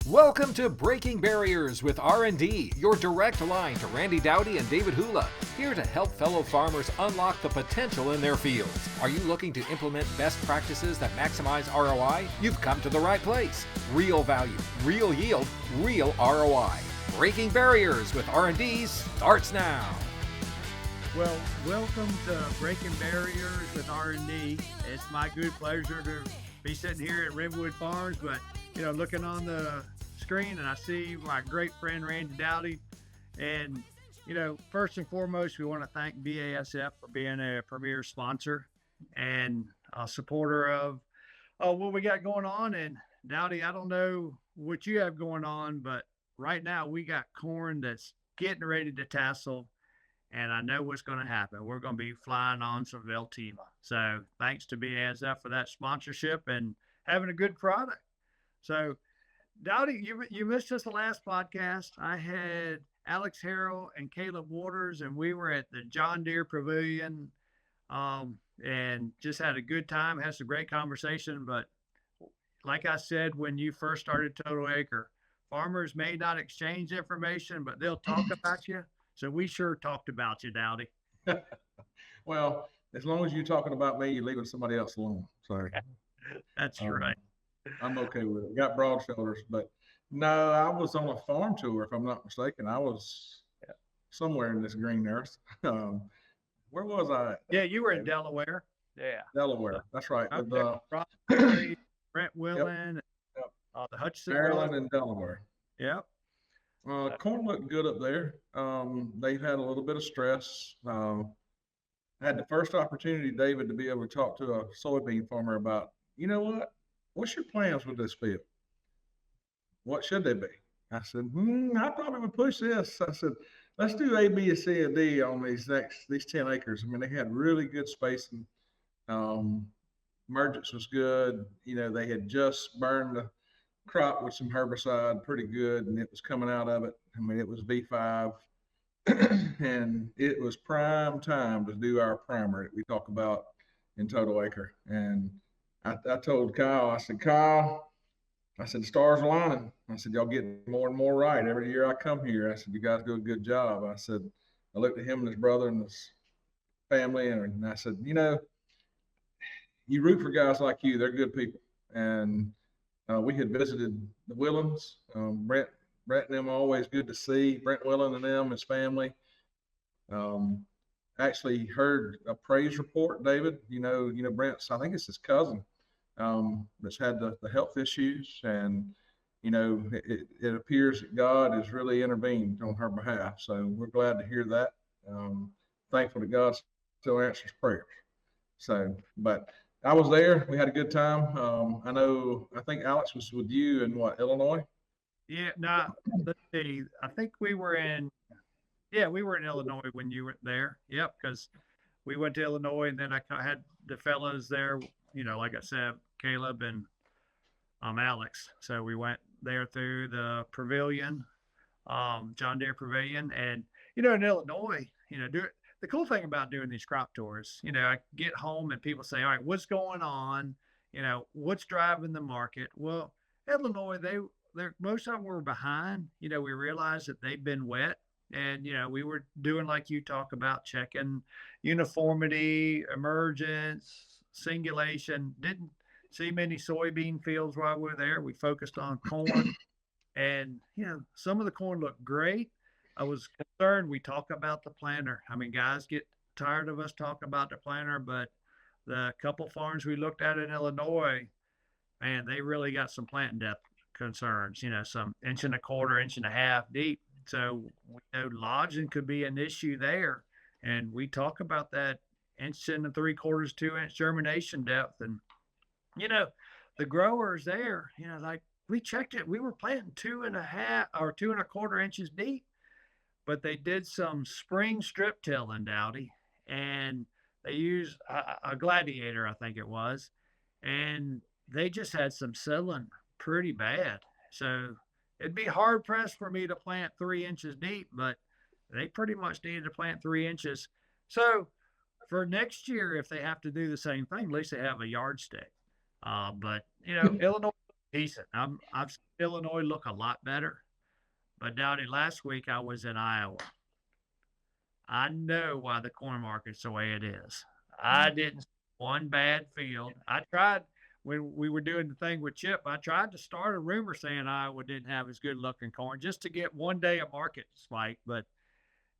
Welcome to Breaking Barriers with R&D, your direct line to Randy Dowdy and David Hula, here to help fellow farmers unlock the potential in their fields. Are you looking to implement best practices that maximize ROI? You've come to the right place. Real value, real yield, real ROI. Breaking Barriers with R&D starts now. Well, welcome to Breaking Barriers with R&D. It's my good pleasure to be sitting here at Riverwood Farms, but looking on the screen and I see my great friend Randy Dowdy. And first and foremost, we want to thank BASF for being a premier sponsor and a supporter of what we got going on. And Dowdy, I don't know what you have going on, but right now we got corn that's getting ready to tassel. And I know what's going to happen. We're going to be flying on some Veltima. So thanks to BASF for that sponsorship and having a good product. So, Dowdy, you missed us the last podcast. I had Alex Harrell and Caleb Waters, and we were at the John Deere Pavilion and just had a good time, had some great conversation. But like I said, when you first started Total Acre, farmers may not exchange information, but they'll talk about you. So we sure talked about you, Dowdy. Well, as long as you're talking about me, you're leaving somebody else alone. So that's right. I'm okay with it. Got broad shoulders, but no, I was on a farm tour, if I'm not mistaken. I was somewhere in this green earth. Where was I? Yeah, you were in Delaware. Yeah, Delaware. That's right. Okay. With Brent Willen, the Hutchinson, Maryland, and Delaware. Yep. Corn looked good up there. They've had a little bit of stress. I had the first opportunity, David, to be able to talk to a soybean farmer about, what's your plans with this field? What should they be? I said, I probably would push this. I said, let's do A, B, C, and D on these 10 acres. I mean, they had really good spacing. Emergence was good. They had just burned the crop with some herbicide pretty good, and it was coming out of it. I mean, it was V5 and it was prime time to do our primer that we talk about in Total Acre. And I told Kyle, I said, the stars are aligning. I said, y'all get more and more right every year I come here. I said, you guys do a good job. I said, I looked at him and his brother and his family, and I said, you root for guys like you. They're good people. And we had visited the Willens. Brent and them are always good to see. Brent Willen and them, his family. Actually heard a praise report, David. Brent's, I think it's his cousin that's had the health issues. And, it appears that God has really intervened on her behalf. So we're glad to hear that. Thankful that God still answers prayers. So, but I was there. We had a good time. I think Alex was with you in Illinois? Yeah, no, let's see. I think we were in Illinois when you were there. Yep, because we went to Illinois, and then I had the fellows there, like I said, Caleb and Alex. So we went there through the pavilion, John Deere Pavilion. And, in Illinois, the cool thing about doing these crop tours, I get home and people say, all right, what's going on? What's driving the market? Well, Illinois, they're most of them were behind. We realized that they've been wet. And, we were doing like you talk about, checking uniformity, emergence, singulation. Didn't see many soybean fields while we were there. We focused on corn. And, some of the corn looked great. I was concerned. We talk about the planter. I mean, guys get tired of us talking about the planter, but the couple farms we looked at in Illinois, man, they really got some plant depth concerns, some 1.25 inches, 1.5 inches deep. So we know lodging could be an issue there. And we talk about that 1.75 inches, 2 inch germination depth. And, the growers there, we checked it. We were planting 2.5 or 2.25 inches deep. But they did some spring strip tilling, Dowdy, and they used a Gladiator, I think it was, and they just had some settling pretty bad. So it'd be hard pressed for me to plant 3 inches deep, but they pretty much needed to plant 3 inches. So for next year, if they have to do the same thing, at least they have a yardstick. But Illinois decent. I've seen Illinois look a lot better, but Dowdy, last week I was in Iowa. I know why the corn market's the way it is. I didn't see one bad field. I tried when we were doing the thing with Chip. I tried to start a rumor saying Iowa didn't have as good looking corn just to get one day a market spike, but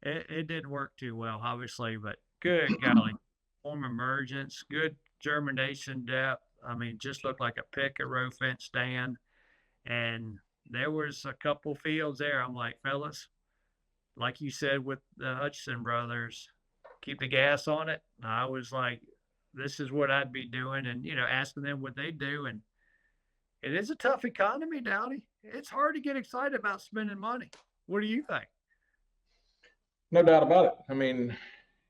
it didn't work too well, obviously. But good golly, form emergence, good germination depth. I mean, just looked like a pick a row fence stand. And there was a couple fields there. I'm like, fellas, like you said with the Hutchinson brothers, keep the gas on it. I was like, this is what I'd be doing, and asking them what they do. And it is a tough economy, Dowdy. It's hard to get excited about spending money. What do you think? No doubt about it. I mean,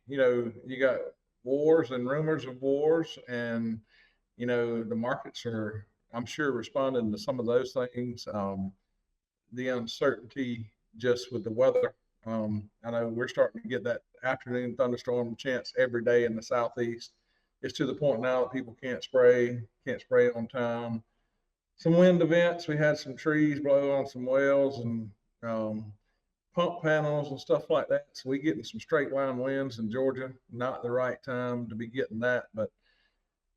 you got wars and rumors of wars, and the markets are, I'm sure, responding to some of those things. The uncertainty just with the weather. I know we're starting to get that afternoon thunderstorm chance every day in the southeast. It's to the point now that people can't spray on time. Some wind events. We had some trees blow on some wells and pump panels and stuff like that. So we getting some straight line winds in Georgia. Not the right time to be getting that, but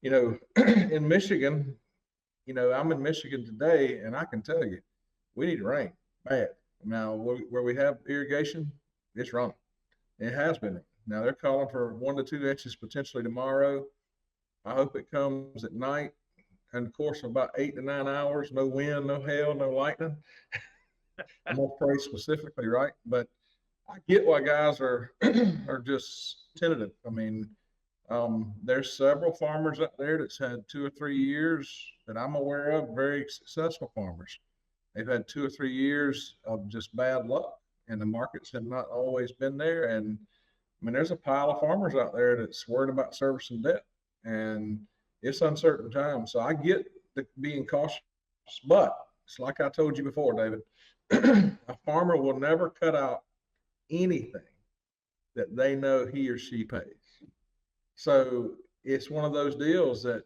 in Michigan, I'm in Michigan today, and I can tell you, we need rain bad. Now, where we have irrigation, it's running. It has been. Now, they're calling for 1 to 2 inches potentially tomorrow. I hope it comes at night, and of course, about 8 to 9 hours, no wind, no hail, no lightning. I'm going to pray specifically, right? But I get why guys are just tentative. I mean, there's several farmers out there that's had 2 or 3 years that I'm aware of, very successful farmers. They've had 2 or 3 years of just bad luck, and the markets have not always been there. And I mean, there's a pile of farmers out there that's worried about servicing debt, and it's uncertain times. So I get the being cautious, but it's like I told you before, David, a farmer will never cut out anything that they know he or she pays. So it's one of those deals that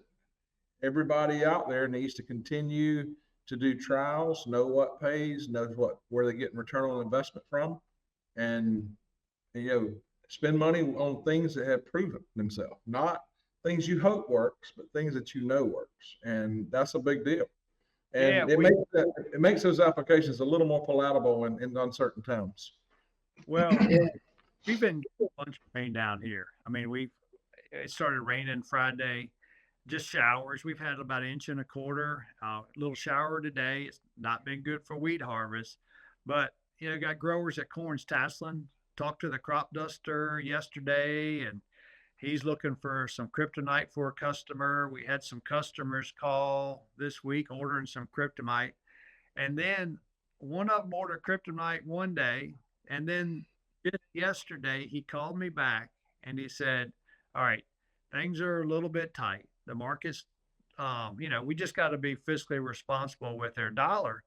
everybody out there needs to continue to do trials, know what pays, knows where they're getting return on investment from, and spend money on things that have proven themselves, not things you hope works, but things that works, and that's a big deal. And it makes those applications a little more palatable in uncertain times. Well, we've been getting a bunch of rain down here. I mean, it started raining Friday, just showers. We've had about 1.25 inches, a little shower today. It's not been good for wheat harvest, but got growers at corn's tasseling. Talked to the crop duster yesterday, and he's looking for some kryptonite for a customer. We had some customers call this week ordering some kryptonite, and then one of them ordered kryptonite one day, and then just yesterday he called me back and he said, all right, things are a little bit tight. The market's, we just got to be fiscally responsible with their dollar.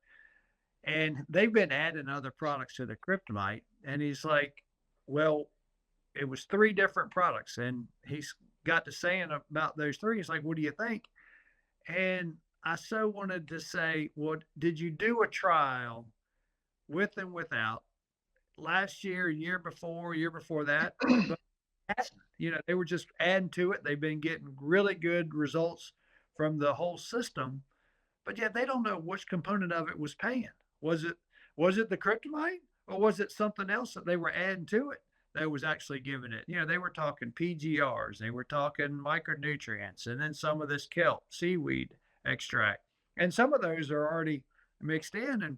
And they've been adding other products to the kryptonite. And he's like, well, it was 3 different products. And he's got to saying about those 3. He's like, what do you think? And I so wanted to say, well, did you do a trial with and without last year, year before that? They were just adding to it. They've been getting really good results from the whole system, but yet they don't know which component of it was paying. Was it the kryptonite, or was it something else that they were adding to it that was actually giving it? They were talking PGRs, they were talking micronutrients, and then some of this kelp, seaweed extract, and some of those are already mixed in,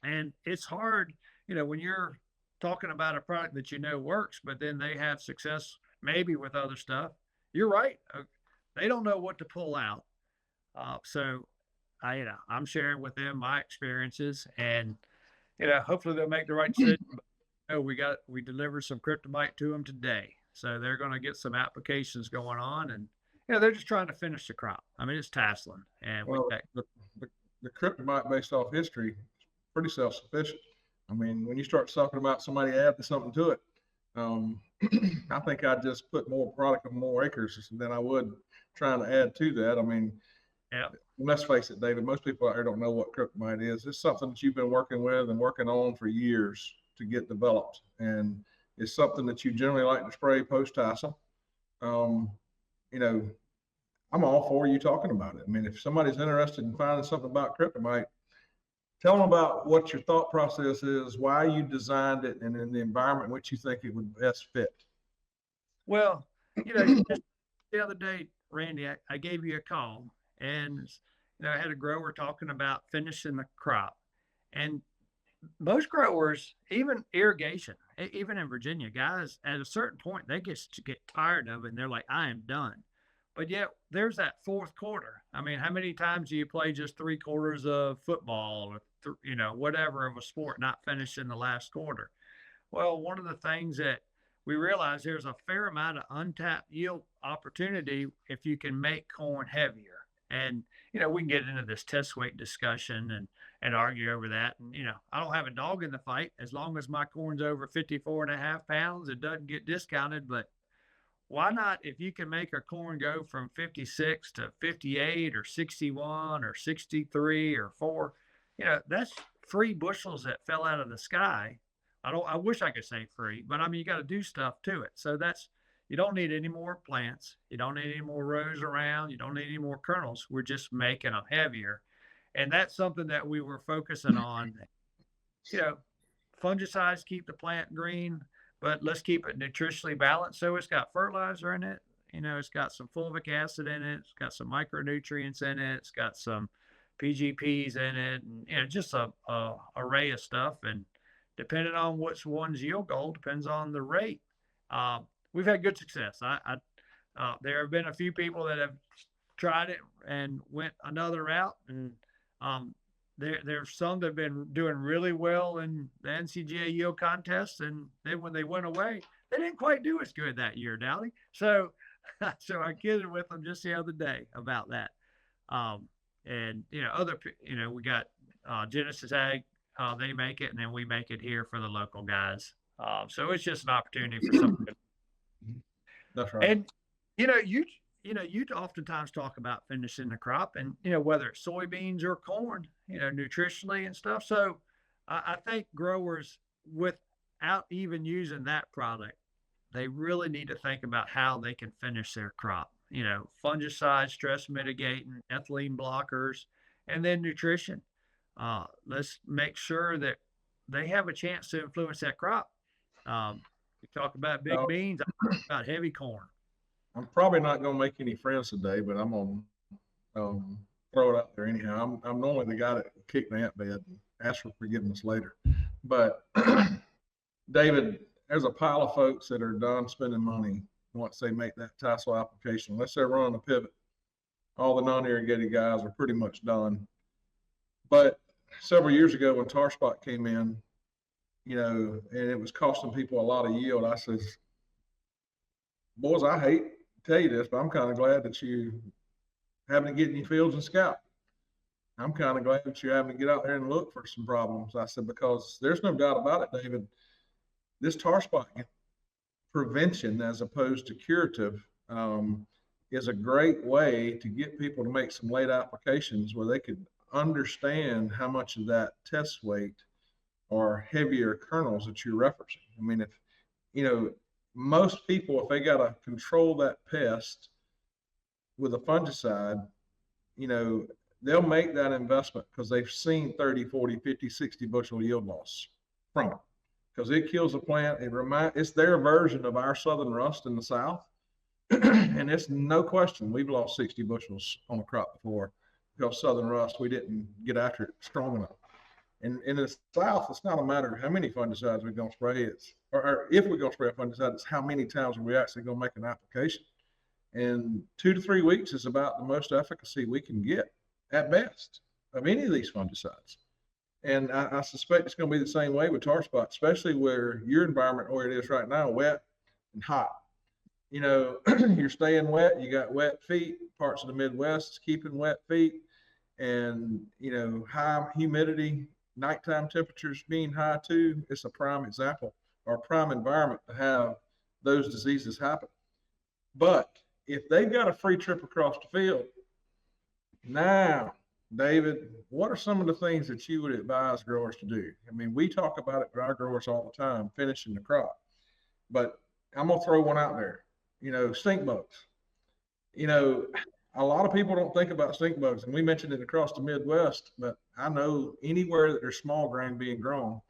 and it's hard, when you're talking about a product that works, but then they have success maybe with other stuff. You're right. They don't know what to pull out. So I'm sharing with them my experiences, and hopefully they'll make the right decision. But, we delivered some kryptonite to them today, so they're going to get some applications going on, and they're just trying to finish the crop. I mean, it's tasseling, and the kryptonite based off history, pretty self-sufficient. I mean, when you start talking about somebody adding something to it, I think I'd just put more product on more acres than I would trying to add to that. I mean, Yeah. Let's face it, David, most people out there don't know what kryptonite is. It's something that you've been working with and working on for years to get developed. And it's something that you generally like to spray post-tassel. You know, I'm all for you talking about it. I mean, if somebody's interested in finding something about kryptonite, tell them about what your thought process is, why you designed it, and in the environment in which you think it would best fit. Well, just the other day, Randy, I gave you a call, and I had a grower talking about finishing the crop, and most growers, even irrigation, even in Virginia, guys, at a certain point, they get tired of it, and they're like, I am done. But yet, there's that fourth quarter. I mean, how many times do you play just 3 quarters of football or, whatever of a sport, not finishing the last quarter? Well, one of the things that we realize there's a fair amount of untapped yield opportunity if you can make corn heavier. And, we can get into this test weight discussion and argue over that. And, I don't have a dog in the fight. As long as my corn's over 54.5 pounds, it doesn't get discounted. But why not, if you can make a corn go from 56 to 58 or 61 or 63 or 4, that's free bushels that fell out of the sky. I wish I could say free, but I mean, you got to do stuff to it. So you don't need any more plants. You don't need any more rows around. You don't need any more kernels. We're just making them heavier. And that's something that we were focusing on. Fungicides keep the plant green, but let's keep it nutritionally balanced. So it's got fertilizer in it. It's got some fulvic acid in it. It's got some micronutrients in it. It's got some PGPs in it, and just a array of stuff. And depending on which one's yield goal depends on the rate. We've had good success. There have been a few people that have tried it and went another route, and there's some that have been doing really well in the NCGA yield contest, and then when they went away, they didn't quite do as good that year, Dowdy. So I kidded with them just the other day about that. And we got Genesis Ag. They make it, and then we make it here for the local guys. So it's just an opportunity for something. That's right. And you oftentimes talk about finishing the crop, and whether it's soybeans or corn, nutritionally and stuff. So I think growers, without even using that product, they really need to think about how they can finish their crop. Fungicides, stress mitigating, ethylene blockers, and then nutrition. Let's make sure that they have a chance to influence that crop. We talk about big beans, I talk about heavy corn. I'm probably not going to make any friends today, but I'm going to throw it out there anyhow. I'm normally the guy that kicked the ant bed and ask for forgiveness later. But David, there's a pile of folks that are done spending money once they make that tassel application. Unless they're running a pivot, all the non-irrigated guys are pretty much done. But several years ago when tar spot came in, and it was costing people a lot of yield, I says, boys, I hate to tell you this, but I'm kind of glad that you having to get in your fields and scout. I'm kind of glad that you're having to get out there and look for some problems. I said, because there's no doubt about it, David, this tar spot prevention as opposed to curative is a great way to get people to make some late applications where they could understand how much of that test weight are heavier kernels that you're referencing. I mean, if, most people, if they got to control that pest with a fungicide, they'll make that investment because they've seen 30, 40, 50, 60 bushel yield loss from it because it kills the plant. It's their version of our southern rust in the South. And it's no question we've lost 60 bushels on a crop before because southern rust, we didn't get after it strong enough. And in the South, it's not a matter of how many fungicides we're going to spray. Or if we're going to spray a fungicide, it's how many times we're actually going to make an application. And 2 to 3 weeks is about the most efficacy we can get at best of any of these fungicides. And I suspect it's going to be the same way with tar spot, especially where your environment, where it is right now, wet and hot. You're staying wet. You got wet feet. Parts of the Midwest is keeping wet feet. And, high humidity, nighttime temperatures being high too. It's a prime example or a prime environment to have those diseases happen. But if they've got a free trip across the field, Now, David, what are some of the things that you would advise growers to do? I mean, we talk about it with our growers all the time, finishing the crop, but I'm gonna throw one out there. Stink bugs. You know, a lot of people don't think about stink bugs, and we mentioned it across the Midwest, but I know anywhere that there's small grain being grown,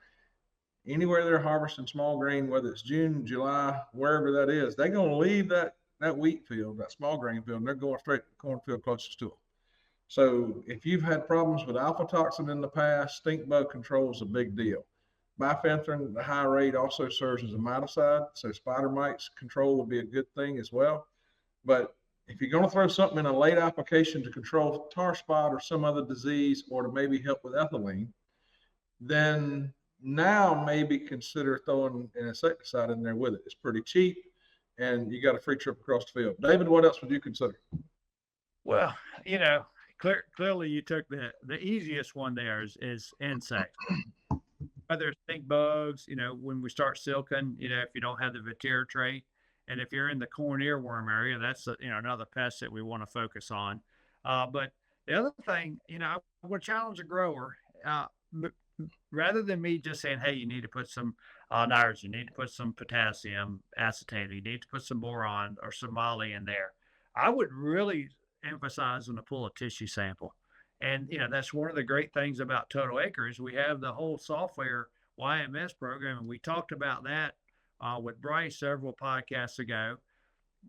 anywhere they're harvesting small grain, whether it's June, July, wherever that is, they're going to leave that wheat field, that small grain field, and they're going straight to the cornfield closest to them. So if you've had problems with aflatoxin in the past, stink bug control is a big deal. Bifenthrin at a high rate also serves as a miticide, so spider mites control would be a good thing as well. But if you're going to throw something in a late application to control tar spot or some other disease, or to maybe help with ethylene, then now maybe consider throwing an insecticide in there with it. It's pretty cheap, and you got a free trip across the field. David, what else would you consider? Well, clearly you took the easiest one there is insects. Whether it's stink bugs, when we start silking, if you don't have the Vetiver trait, and if you're in the corn earworm area, that's another pest that we want to focus on. But the other thing, I would challenge a grower, rather than me just saying, hey, you need to put some nitrogen, you need to put some potassium acetate, you need to put some boron or some moly in there. I would really emphasize on to pull a tissue sample. And, that's one of the great things about Total Acre is we have the whole software YMS program, and we talked about that with Bryce several podcasts ago.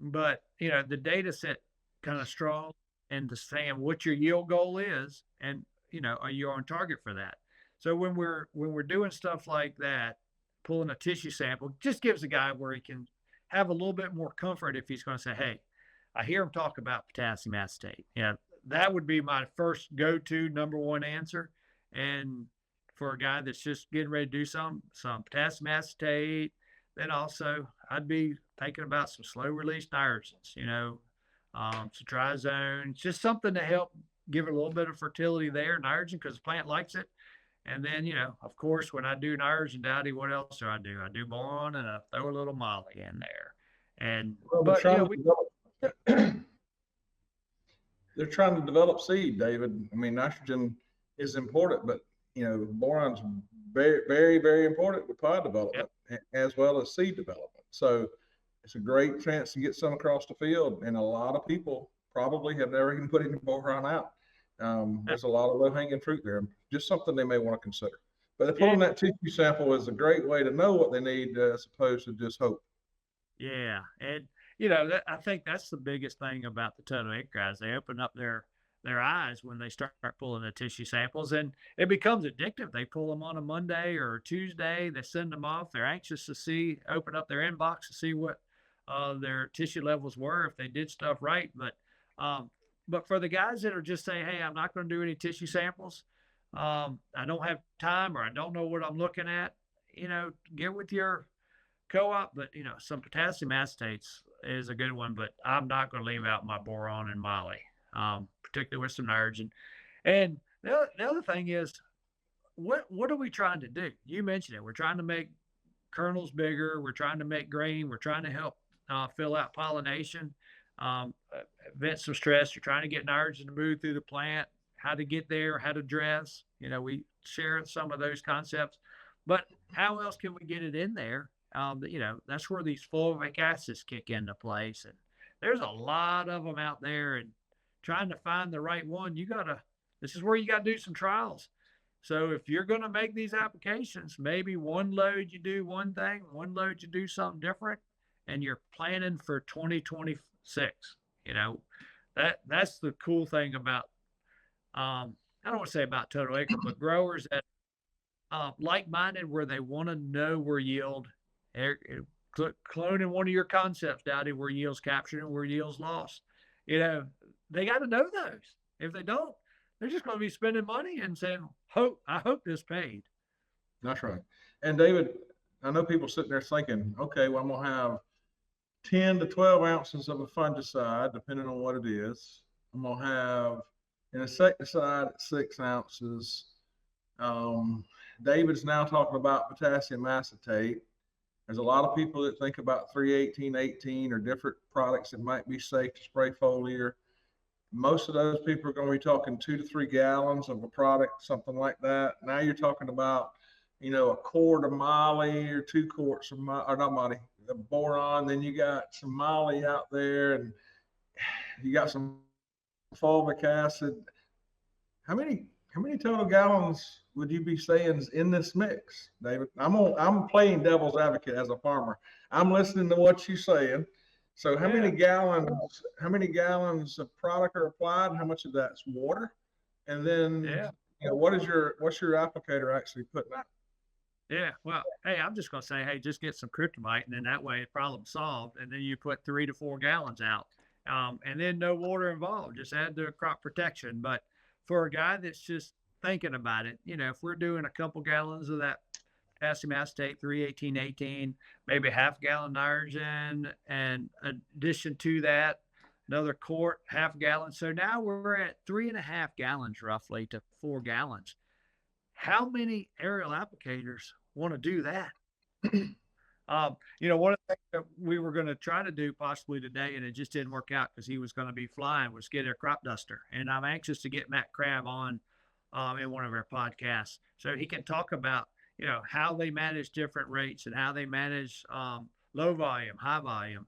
But, the data set kind of strong and saying what your yield goal is, and, are you on target for that? So when we're doing stuff like that, pulling a tissue sample just gives a guy where he can have a little bit more comfort if he's going to say, hey, I hear him talk about potassium acetate. That would be my first go-to number one answer. And for a guy that's just getting ready to do some potassium acetate, then also I'd be thinking about some slow release nitrogens, some triazone, just something to help give it a little bit of fertility there, nitrogen, because the plant likes it. And then, of course, when I do nitrogen, Dowdy, what else do? I do boron, and I throw a little moly in there. And they're trying to develop seed, David. I mean, nitrogen is important, but boron's very, very, very important with pod development, as well as seed development. So it's a great chance to get some across the field, and a lot of people probably have never even put any boron out. There's a lot of low-hanging fruit there. Just something they may want to consider. But pulling that tissue sample is a great way to know what they need, as opposed to just hope. Yeah, and I think that's the biggest thing about the Total Acre guys. They open up their eyes when they start pulling the tissue samples, and it becomes addictive. They pull them on a Monday or a Tuesday. They send them off. They're anxious to open up their inbox to see what their tissue levels were, if they did stuff right. But for the guys that are just saying, hey, I'm not going to do any tissue samples, I don't have time, or I don't know what I'm looking at, get with your co-op. But, some potassium acetates is a good one, but I'm not going to leave out my boron and moly, particularly with some nitrogen. And the other thing is, what are we trying to do? You mentioned it. We're trying to make kernels bigger. We're trying to make grain. We're trying to help fill out pollination, vent some stress. You're trying to get nitrogen to move through the plant, how to get there, how to dress. We share some of those concepts, but how else can we get it in there? That's where these fulvic acids kick into place. And there's a lot of them out there, and trying to find the right one, this is where you got to do some trials. So if you're going to make these applications, maybe one load you do one thing, one load you do something different, and you're planning for 2026. That's the cool thing about, I don't want to say about Total Acre, but growers that like-minded, where they want to know where yield, cloning one of your concepts, Dowdy, where yield's captured and where yield's lost. They got to know those. If they don't, they're just going to be spending money and saying, I hope this paid. That's right. And David, I know people sitting there thinking, okay, well, I'm going to have 10 to 12 ounces of a fungicide, depending on what it is. I'm going to have an insecticide at 6 ounces. David's now talking about potassium acetate. There's a lot of people that think about 318, 18, or different products that might be safe to spray foliar. most of those people are going to be talking 2 to 3 gallons of a product, something like that. Now you're talking about, a quart of Molly or 2 quarts of or not Molly, the boron. Then you got some Molly out there, and you got some fulvic acid. How many total gallons would you be saying is in this mix, David? I'm playing devil's advocate as a farmer. I'm listening to what you're saying. So how many gallons? How many gallons of product are applied? And how much of that's water? And then, what's your applicator actually putting out? Yeah. Well, hey, I'm just going to say, hey, just get some kryptonite, and then that way, problem solved. And then you put 3 to 4 gallons out, and then no water involved. Just add the crop protection. But for a guy that's just thinking about it, if we're doing a couple gallons of that potassium acetate 31818, maybe half gallon nitrogen, and addition to that, another quart, half gallon. So now we're at 3.5 gallons roughly to 4 gallons. How many aerial applicators want to do that? One of the things that we were going to try to do possibly today, and it just didn't work out because he was going to be flying, was get a crop duster. And I'm anxious to get Matt Crabb on in one of our podcasts so he can talk about, how they manage different rates and how they manage low volume, high volume.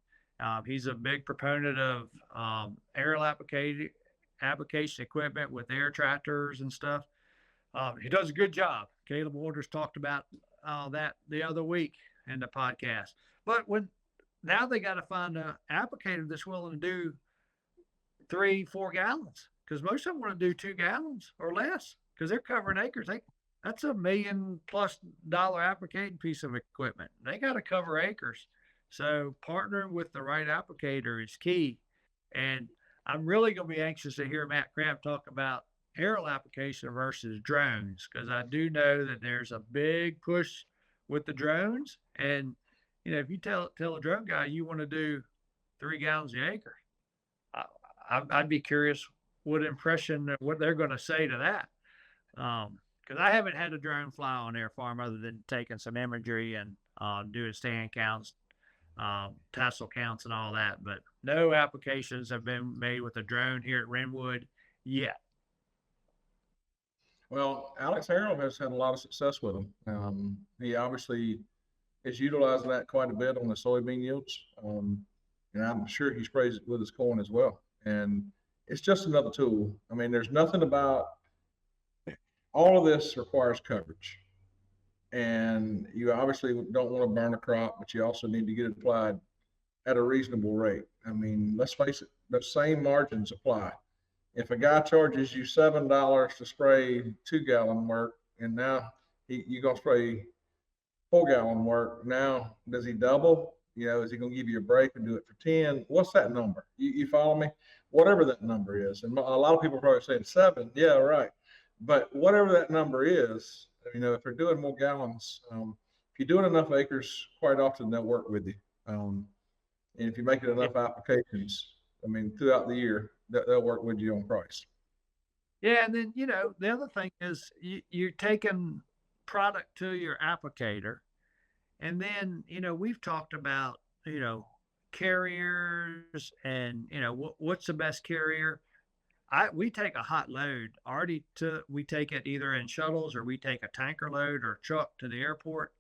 He's a big proponent of aerial application equipment with air tractors and stuff. He does a good job. Caleb Waters talked about that the other week in the podcast. But now they got to find an applicator that's willing to do 3-4 gallons, because most of them want to do 2 gallons or less because they're covering acres. That's $1 million+ applicating piece of equipment. They got to cover acres. So partnering with the right applicator is key. And I'm really going to be anxious to hear Matt Crabb talk about aerial application versus drones, because I do know that there's a big push with the drones. And, if you tell a drone guy you want to do 3 gallons an acre, I'd be curious what they're going to say to that. Because I haven't had a drone fly on their farm other than taking some imagery and doing stand counts, tassel counts and all that. But no applications have been made with a drone here at Renwood yet. Well, Alex Harrell has had a lot of success with them. He obviously is utilizing that quite a bit on the soybean yields. And I'm sure he sprays it with his corn as well. And it's just another tool. I mean, there's nothing about all of this requires coverage. And you obviously don't want to burn a crop, but you also need to get it applied at a reasonable rate. I mean, let's face it, the same margins apply. If a guy charges you $7 to spray 2-gallon work, and now you're going to spray 4-gallon work, now does he double? Is he going to give you a break and do it for 10? What's that number? You follow me? Whatever that number is. And a lot of people are probably saying 7. Yeah, right. But whatever that number is, if they're doing more gallons, if you're doing enough acres, quite often they'll work with you. And if you make it enough applications, throughout the year, they'll work with you on price. Yeah, and then, the other thing is you're taking product to your applicator. And then, we've talked about, carriers and, what's the best carrier. We take a hot load we take it either in shuttles, or we take a tanker load or truck to the airport,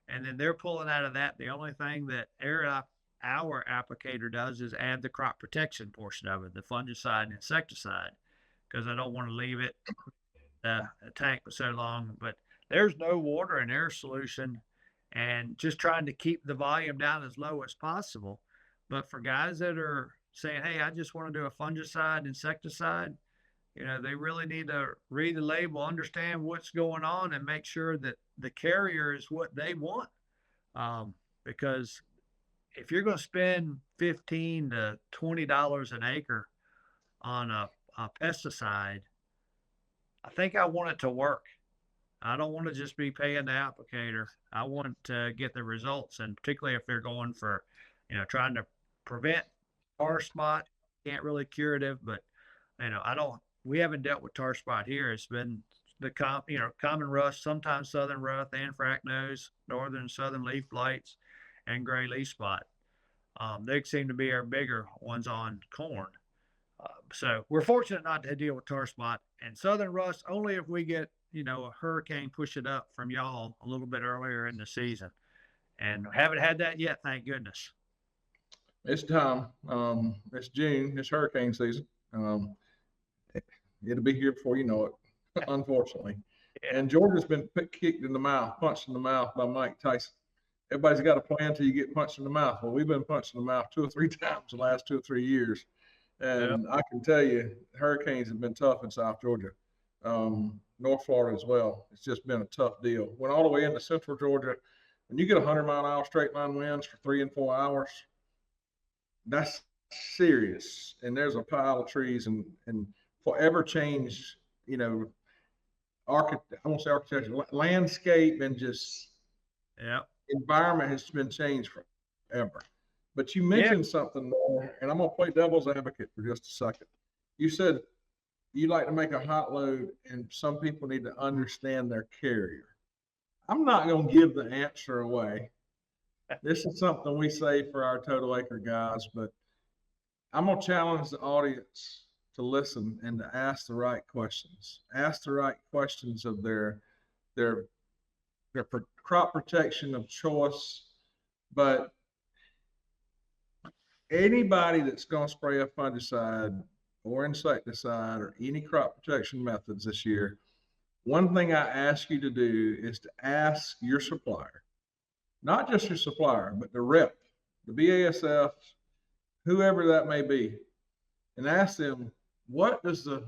and then they're pulling out of that. The only thing that our applicator does is add the crop protection portion of it, the fungicide and insecticide, because I don't want to leave it a tank for so long. But there's no water in air solution, and just trying to keep the volume down as low as possible. But for guys that are saying, hey, I just want to do a fungicide, insecticide, they really need to read the label, understand what's going on, and make sure that the carrier is what they want. Because if you're going to spend $15 to $20 an acre on a pesticide, I think I want it to work. I don't want to just be paying the applicator. I want to get the results, and particularly if they're going for, trying to prevent tar spot. Can't really curative, but we haven't dealt with tar spot here. It's been the common rust, sometimes southern rust, anthracnose, northern and southern leaf blights, and gray leaf spot. They seem to be our bigger ones on corn. So we're fortunate not to deal with tar spot and southern rust only if we get, a hurricane push it up from y'all a little bit earlier in the season. And haven't had that yet, thank goodness. It's time. It's June. It's hurricane season. It'll be here before you know it, unfortunately. Yeah. And Georgia's been kicked in the mouth, punched in the mouth by Mike Tyson. Everybody's got a plan till you get punched in the mouth. Well, we've been punched in the mouth 2 or 3 times the last 2 or 3 years. And I can tell you, hurricanes have been tough in South Georgia, North Florida as well. It's just been a tough deal. Went all the way into Central Georgia. When you get 100-mile-an-hour straight line winds for 3 and 4 hours, that's serious. And there's a pile of trees and forever change, I won't say architecture, landscape and just environment has been changed forever. But you mentioned something there, and I'm going to play devil's advocate for just a second. You said you like to make a hot load, and some people need to understand their carrier. I'm not going to give the answer away. This is something we say for our Total Acre guys, but I'm going to challenge the audience to listen and to ask the right questions. Ask the right questions of their crop protection of choice, but anybody that's going to spray a fungicide or insecticide or any crop protection methods this year, one thing I ask you to do is to ask your supplier, not just your supplier, but the rep, the BASF, whoever that may be, and ask them, what does the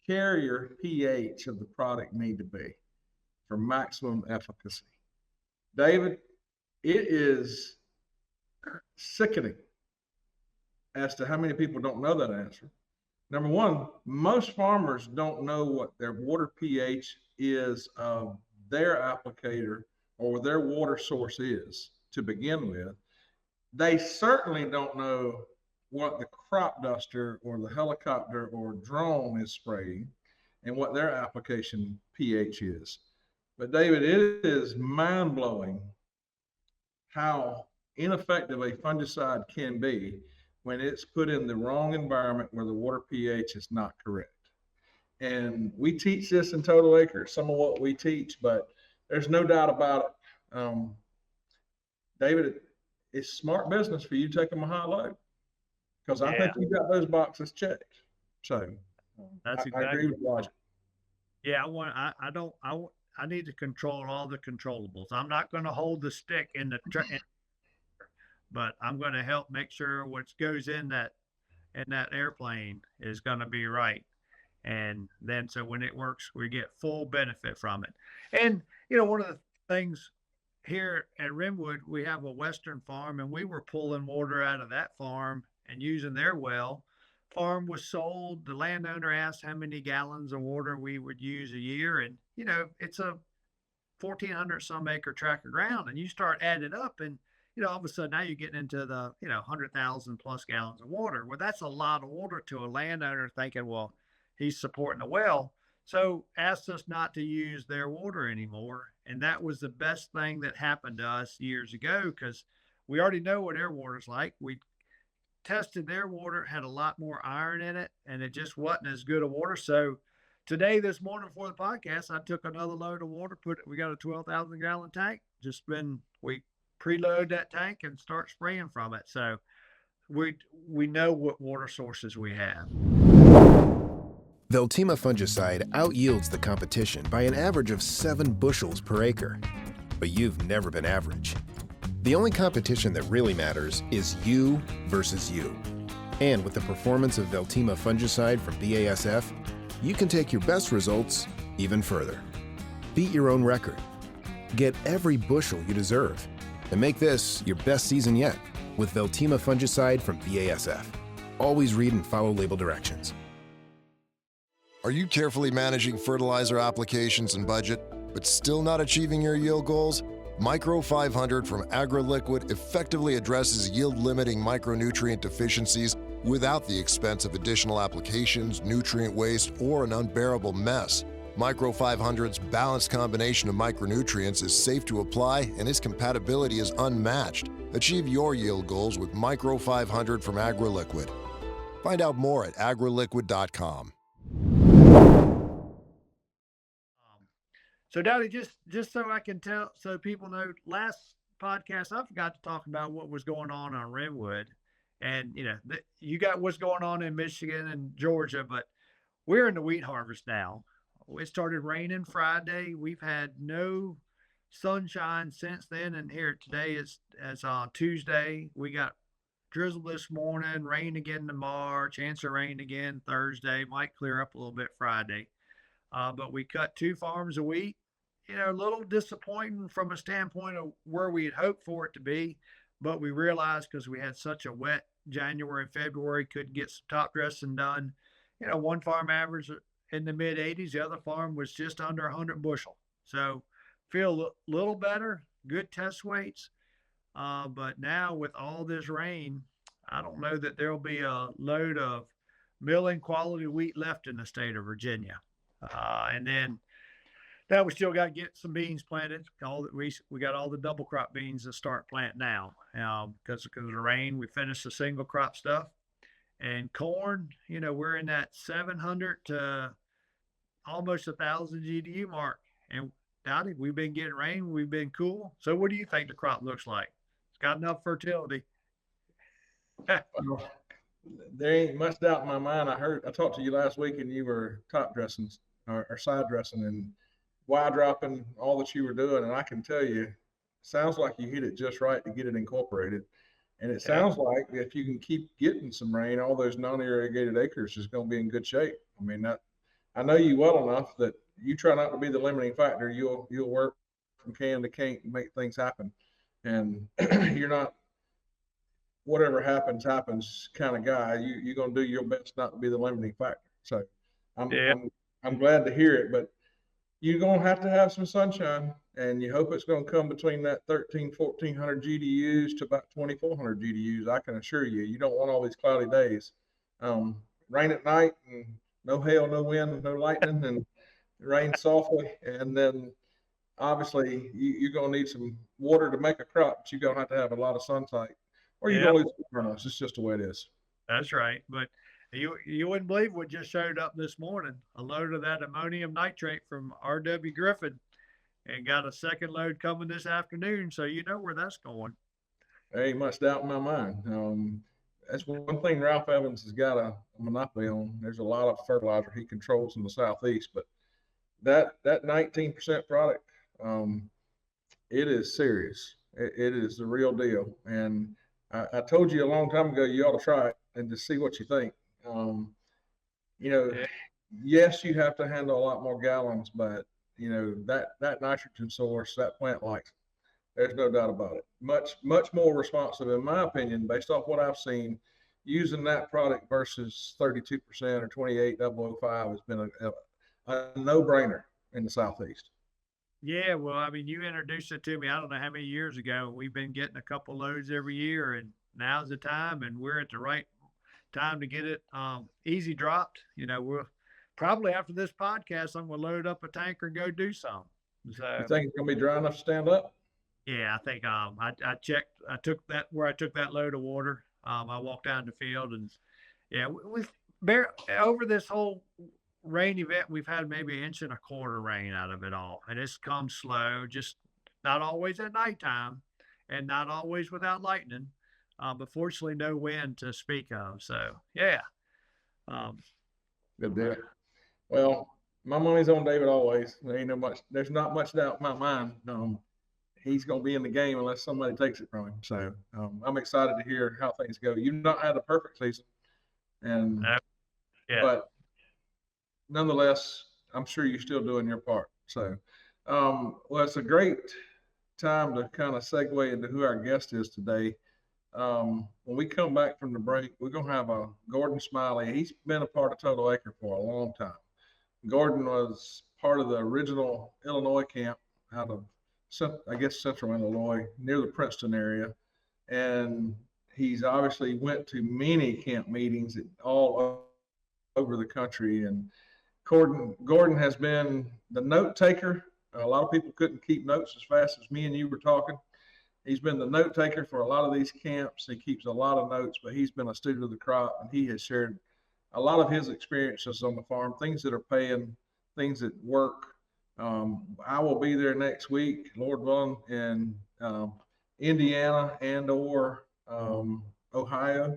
carrier pH of the product need to be for maximum efficacy? David, it is sickening as to how many people don't know that answer. Number one, most farmers don't know what their water pH is of their applicator or their water source is to begin with. They certainly don't know what the crop duster or the helicopter or drone is spraying and what their application pH is. But David, it is mind-blowing how ineffective a fungicide can be when it's put in the wrong environment where the water pH is not correct. And we teach this in Total Acre, some of what we teach, but there's no doubt about it. David, it's smart business for you to take them a high load, because I think you got those boxes checked. So that's exactly. I agree with Roger. Yeah, I need to control all the controllables. I'm not going to hold the stick in the but I'm going to help make sure what goes in that airplane is going to be right. And then so when it works, we get full benefit from it. And, one of the things here at Rimwood, we have a Western farm, and we were pulling water out of that farm and using their well. Farm was sold. The landowner asked how many gallons of water we would use a year. And, it's a 1,400 some acre tract of ground, and you start adding up, and all of a sudden now you're getting into the 100,000 plus gallons of water. Well, that's a lot of water to a landowner thinking, well, he's supporting a well. So asked us not to use their water anymore. And that was the best thing that happened to us years ago, because we already know what their water's like. We tested their water, had a lot more iron in it, and it just wasn't as good a water. So today, this morning before the podcast, I took another load of water, we got a 12,000 gallon tank, we preload that tank and start spraying from it. So we know what water sources we have. Veltima fungicide outyields the competition by an average of 7 bushels per acre. But you've never been average. The only competition that really matters is you versus you. And with the performance of Veltima fungicide from BASF, you can take your best results even further. Beat your own record. Get every bushel you deserve. And make this your best season yet with Veltima fungicide from BASF. Always read and follow label directions. Are you carefully managing fertilizer applications and budget, but still not achieving your yield goals? Micro 500 from AgroLiquid effectively addresses yield-limiting micronutrient deficiencies without the expense of additional applications, nutrient waste, or an unbearable mess. Micro 500's balanced combination of micronutrients is safe to apply, and its compatibility is unmatched. Achieve your yield goals with Micro 500 from AgroLiquid. Find out more at agroliquid.com. So Dowdy, just so I can tell, so people know, last podcast I forgot to talk about what was going on Redwood, and you got what's going on in Michigan and Georgia, but we're in the wheat harvest now. It started raining Friday. We've had no sunshine since then, and here today is Tuesday. We got drizzle this morning, rain again tomorrow, chance of rain again Thursday. Might clear up a little bit Friday. But we cut 2 farms of wheat. A little disappointing from a standpoint of where we had hoped for it to be, but we realized because we had such a wet January and February, couldn't get some top dressing done. One farm average in the mid 80s, the other farm was just under 100 bushel. So feel a little better, good test weights. But now with all this rain, I don't know that there'll be a load of milling quality wheat left in the state of Virginia. And then now we still got to get some beans planted. We got all the double crop beans to start planting now. Because of the rain, we finished the single crop stuff. And corn, we're in that 700 to almost 1,000 GDU mark. And Dowdy, we've been getting rain, we've been cool. So what do you think the crop looks like? It's got enough fertility. Well, there ain't much doubt in my mind. I talked to you last week, and you were top dressing or side dressing and wide dropping all that you were doing, and I can tell you, sounds like you hit it just right to get it incorporated. And it sounds like if you can keep getting some rain, all those non-irrigated acres is going to be in good shape. I mean, I know you well enough that you try not to be the limiting factor. You'll work from can to can't and make things happen, and you're not whatever happens kind of guy. You're going to do your best not to be the limiting factor. So I'm glad to hear it, but you're going to have some sunshine, and you hope it's going to come between that 1,400 GDUs to about 2,400 GDUs. I can assure you, you don't want all these cloudy days. Rain at night, and no hail, no wind, no lightning, and rain softly. And then obviously you're going to need some water to make a crop, but you're going to have a lot of sunlight, or you're going to lose kernels. It's just the way it is. That's right. But you wouldn't believe what just showed up this morning. A load of that ammonium nitrate from R.W. Griffin, and got a second load coming this afternoon. So you know where that's going. There ain't much doubt in my mind. That's one thing Ralph Evans has got a monopoly on. There's a lot of fertilizer he controls in the Southeast, but that 19% product, it is serious. It is the real deal. And I told you a long time ago, you ought to try it and just see what you think. Yes, you have to handle a lot more gallons, but that nitrogen source, that plant likes it. There's no doubt about it. Much more responsive, in my opinion, based off what I've seen, using that product versus 32% or 28.005 has been a no-brainer in the Southeast. Yeah, well, I mean, you introduced it to me, I don't know how many years ago. We've been getting a couple loads every year, and now's the time, and we're at the right time to get it easy dropped. We're probably, after this podcast, I'm going to load up a tanker and go do some. So, you think it's going to be dry enough to stand up? Yeah, I think I checked. I took that load of water. I walked down the field, and we've over this whole rain event, we've had maybe 1.25 inches rain out of it all, and it's come slow, just not always at nighttime, and not always without lightning, but fortunately no wind to speak of. So Good deal. Well, my money's on David always. There's not much doubt in my mind. He's going to be in the game unless somebody takes it from him. So I'm excited to hear how things go. You've not had a perfect season, but nonetheless, I'm sure you're still doing your part. So, well, it's a great time to kind of segue into who our guest is today. When we come back from the break, we're going to have a Gordon Smiley. He's been a part of Total Acre for a long time. Gordon was part of the original Illinois camp out of, I guess, central Illinois, near the Princeton area. And he's obviously went to many camp meetings all over the country. And Gordon has been the note taker. A lot of people couldn't keep notes as fast as me and you were talking. He's been the note taker for a lot of these camps. He keeps a lot of notes, but he's been a student of the crop, and he has shared a lot of his experiences on the farm, things that are paying, things that work. I will be there next week, Lord willing, in Indiana and or Ohio,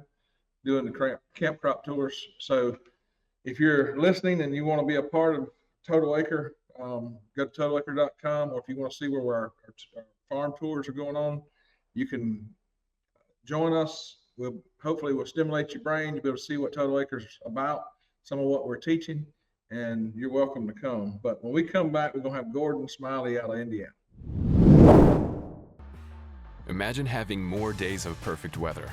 doing the camp crop tours. So if you're listening and you want to be a part of Total Acre, go to totalacre.com, or if you want to see where our farm tours are going on, you can join us. Hopefully we'll stimulate your brain. You'll be able to see what Total Acre is about, some of what we're teaching, and you're welcome to come. But when we come back, we're going to have Gordon Smiley out of Indiana. Imagine having more days of perfect weather,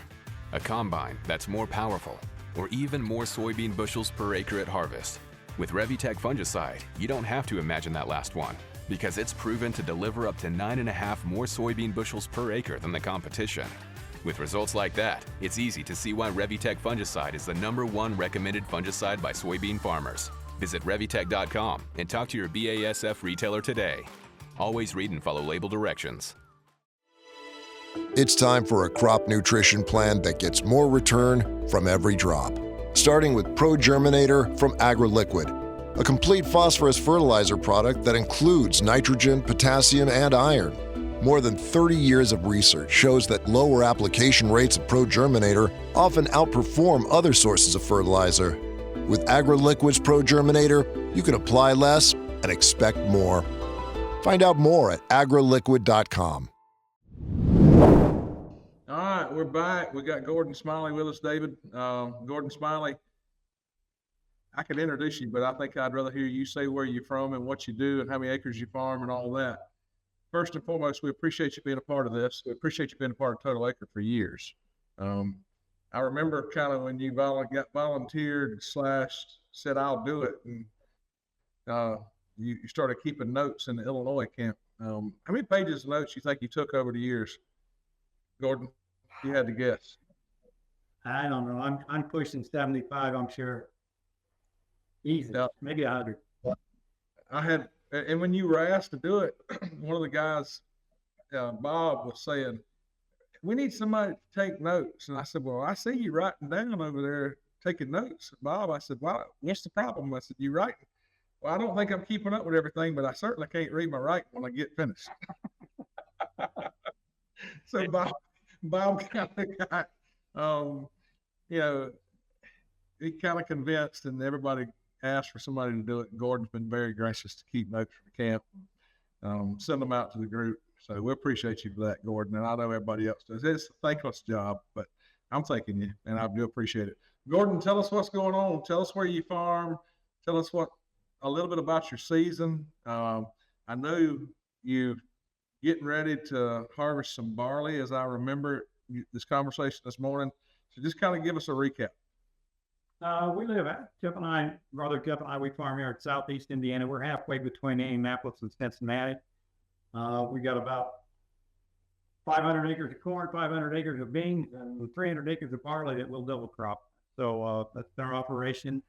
a combine that's more powerful, or even more soybean bushels per acre at harvest. With Revitec fungicide, you don't have to imagine that last one, because it's proven to deliver up to 9.5 more soybean bushels per acre than the competition. With results like that, it's easy to see why Revitec fungicide is the #1 recommended fungicide by soybean farmers. Visit Revitec.com and talk to your BASF retailer today. Always read and follow label directions. It's time for a crop nutrition plan that gets more return from every drop. Starting with Pro Germinator from AgroLiquid, a complete phosphorus fertilizer product that includes nitrogen, potassium, and iron. More than 30 years of research shows that lower application rates of Pro Germinator often outperform other sources of fertilizer. With AgroLiquid's Pro Germinator, you can apply less and expect more. Find out more at agroliquid.com. All right, we're back. We got Gordon Smiley with us, David. Gordon Smiley, I could introduce you, but I think I'd rather hear you say where you're from and what you do and how many acres you farm and all that. First and foremost, we appreciate you being a part of this. We appreciate you being a part of Total Acre for years. I remember kind of when you got volunteered / said, I'll do it. And you started keeping notes in the Illinois camp. How many pages of notes you think you took over the years? Gordon, you had to guess. I don't know. I'm pushing 75, I'm sure. Easy. Yeah. Maybe 100. And when you were asked to do it, one of the guys, Bob, was saying, we need somebody to take notes. And I said, well, I see you writing down over there, taking notes. Bob, I said, well, what's the problem? I said, you writing? Well, I don't think I'm keeping up with everything, but I certainly can't read my writing when I get finished. So Bob kind of got, he kind of convinced, and everybody asked for somebody to do it. Gordon's been very gracious to keep notes for the camp, send them out to the group. So we appreciate you for that, Gordon. And I know everybody else does. It's a thankless job, but I'm thanking you, and I do appreciate it. Gordon, tell us what's going on. Tell us where you farm. Tell us a little bit about your season. I know you're getting ready to harvest some barley, as I remember this conversation this morning. So just kind of give us a recap. We live at Jeff and I, we farm here in Southeast Indiana. We're halfway between Indianapolis and Cincinnati. We got about 500 acres of corn, 500 acres of beans, and 300 acres of barley that we'll double crop. So that's our operation.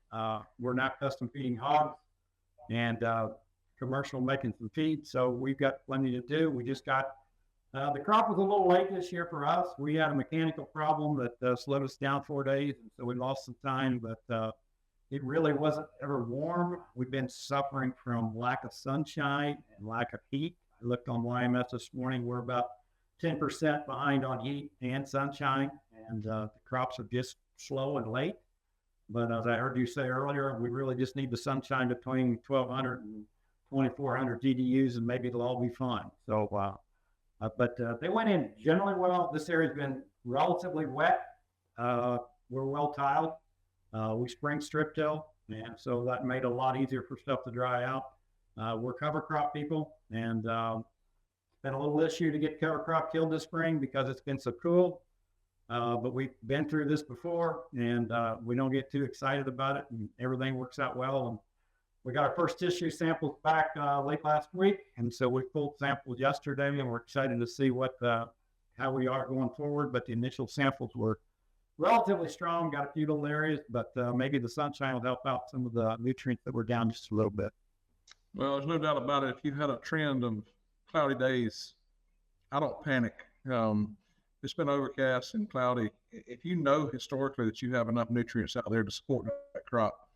We're not custom feeding hogs and commercial making some feed. So we've got plenty to do. We just got, the crop was a little late this year for us. We had a mechanical problem that slowed us down 4 days. And so we lost some time, but it really wasn't ever warm. We've been suffering from lack of sunshine and lack of heat. I looked on YMS this morning. We're about 10% behind on heat and sunshine, and the crops are just slow and late. But as I heard you say earlier, we really just need the sunshine between 1,200 and 2,400 GDUs, and maybe it'll all be fine. So, but they went in generally well. This area's been relatively wet. We're well tiled. We spring strip till, and so that made it a lot easier for stuff to dry out. We're cover crop people, and it's been a little issue to get cover crop killed this spring because it's been so cool. But we've been through this before, and we don't get too excited about it, and everything works out well. And we got our first tissue samples back late last week, and so we pulled samples yesterday, and we're excited to see how we are going forward. But the initial samples were relatively strong, got a few little areas, but maybe the sunshine will help out some of the nutrients that were down just a little bit. Well, there's no doubt about it. If you had a trend of cloudy days, I don't panic. If it's been overcast and cloudy, if you know historically that you have enough nutrients out there to support that crop,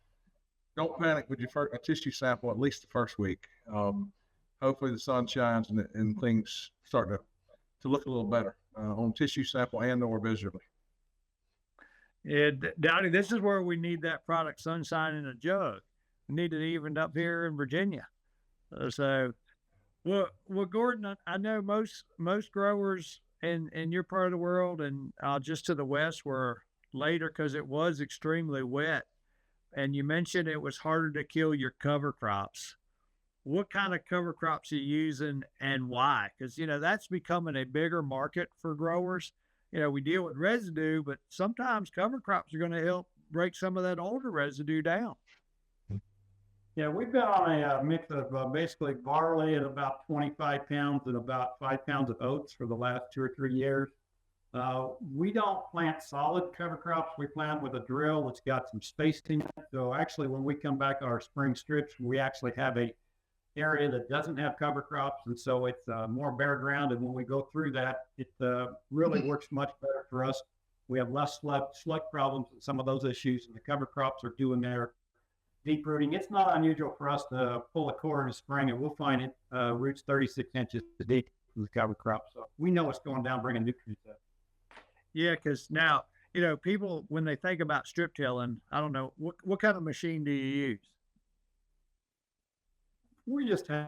don't panic with your a tissue sample at least the first week. Hopefully the sun shines and things start to look a little better on tissue sample and or visually. Yeah, Dowdy, this is where we need that product Sunshine in a Jug. We need it evened up here in Virginia. Well, Gordon, I know most growers in your part of the world and just to the west were later because it was extremely wet. And you mentioned it was harder to kill your cover crops. What kind of cover crops are you using and why? Because, that's becoming a bigger market for growers. We deal with residue, but sometimes cover crops are going to help break some of that older residue down. Yeah, we've been on a mix of basically barley at about 25 pounds and about 5 pounds of oats for the last 2 or 3 years. We don't plant solid cover crops. We plant with a drill that's got some spacing. So actually, when we come back our spring strips, we actually have a area that doesn't have cover crops, and so it's more bare ground. And when we go through that, it really works much better for us. We have less slug problems and some of those issues, and the cover crops are doing their deep rooting. It's not unusual for us to pull a core in the spring, and we'll find it roots 36 inches deep in the cover crop. So we know it's going down, bringing nutrients up. Yeah, because now, people, when they think about strip tilling, I don't know, what kind of machine do you use? We just have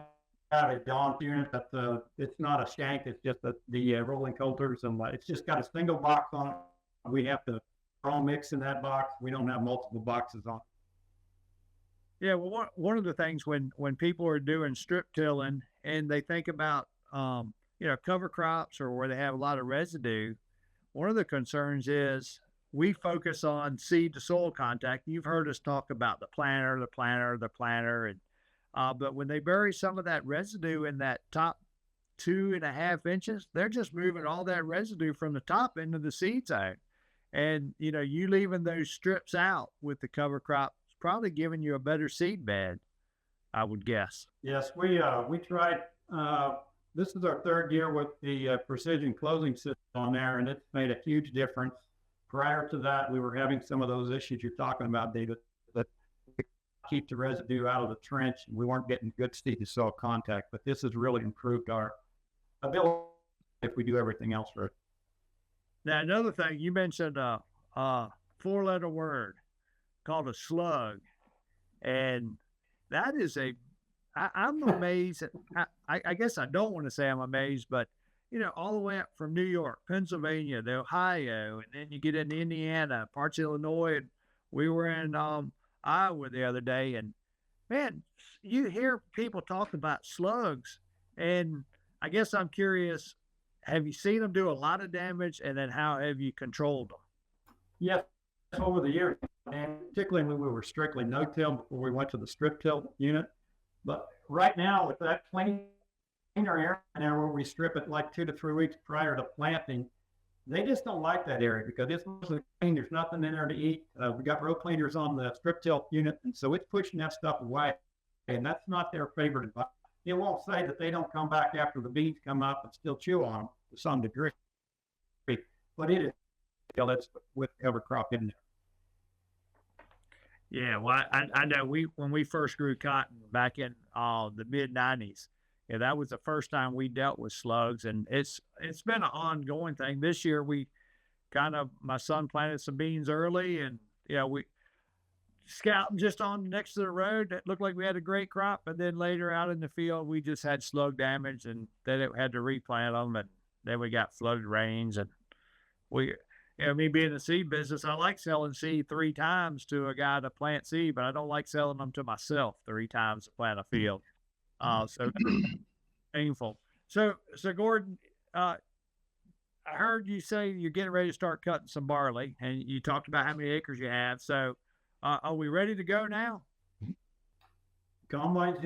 a Dawn unit that it's not a shank, it's just the rolling coulters, and it's just got a single box on it. We have to all mix in that box. We don't have multiple boxes on. Yeah, well, one of the things when people are doing strip tilling and they think about cover crops or where they have a lot of residue, one of the concerns is we focus on seed to soil contact. You've heard us talk about the planter, and but when they bury some of that residue in that top 2.5 inches, they're just moving all that residue from the top into the seed zone. And, you leaving those strips out with the cover crop is probably giving you a better seed bed, I would guess. Yes, we tried, this is our 3rd year with the precision closing system on there, and it's made a huge difference. Prior to that, we were having some of those issues you're talking about, David, that keep the residue out of the trench. We weren't getting good seed to soil contact, but this has really improved our ability if we do everything else right. Now, another thing, you mentioned a 4-letter word called a slug, and that is I'm amazed. I guess I don't want to say I'm amazed, but all the way up from New York, Pennsylvania, the Ohio, and then you get into Indiana, parts of Illinois. And we were in Iowa the other day, and man, you hear people talk about slugs, and I guess I'm curious, have you seen them do a lot of damage, and then how have you controlled them? Yes, over the years, and particularly when we were strictly no-till before we went to the strip-till unit. But right now, with that cleaner area there where we strip it like 2 to 3 weeks prior to planting, they just don't like that area because it's mostly clean. There's nothing in there to eat. We got row cleaners on the strip-till unit, and so it's pushing that stuff away, and that's not their favorite environment. It won't say that they don't come back after the beans come up and still chew on them to some degree, but it is it's with cover crop in there. Yeah, well, I know when we first grew cotton back in the mid-90s, that was the first time we dealt with slugs, and it's been an ongoing thing. This year my son planted some beans early, and we scouting just on next to the road. It looked like we had a great crop, but then later out in the field, we just had slug damage, and then it had to replant them, and then we got flooded rains, and me being in the seed business, I like selling seed 3 times to a guy to plant seed, but I don't like selling them to myself 3 times to plant a field. So painful. So Gordon, I heard you say you're getting ready to start cutting some barley, and you talked about how many acres you have. So are we ready to go now? Combine's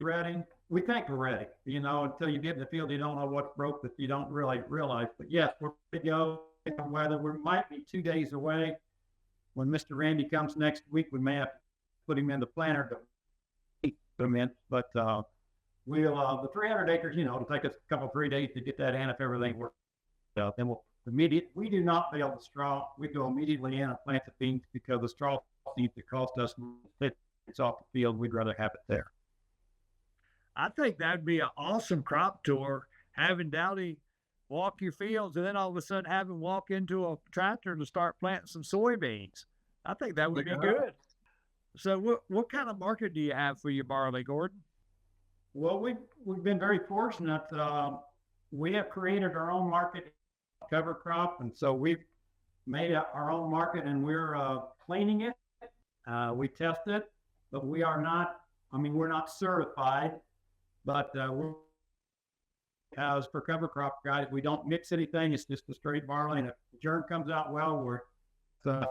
ready. We think we're ready. Until you get in the field, you don't know what's broke that you don't really realize. But yes, we're ready to go. Whether we might be 2 days away. When Mr. Randy comes next week, we may have to put him in the planter to put him in. But the 300 acres, it'll take us a couple, 3 days to get that in if everything works out. Then we do not bale the straw. We go immediately in and plant the beans because the straw seeds that cost us it's off the field. We'd rather have it there. I think that'd be an awesome crop tour, having Dowdy walk your fields and then all of a sudden have him walk into a tractor to start planting some soybeans. I think that would be good. So what kind of market do you have for your barley, Gordon? Well, we've been very fortunate. We have created our own market cover crop, and so we've made our own market, and we're cleaning it. We test it, but we're not certified, but as for cover crop guys, we don't mix anything. It's just a straight barley, and if the germ comes out well, we're to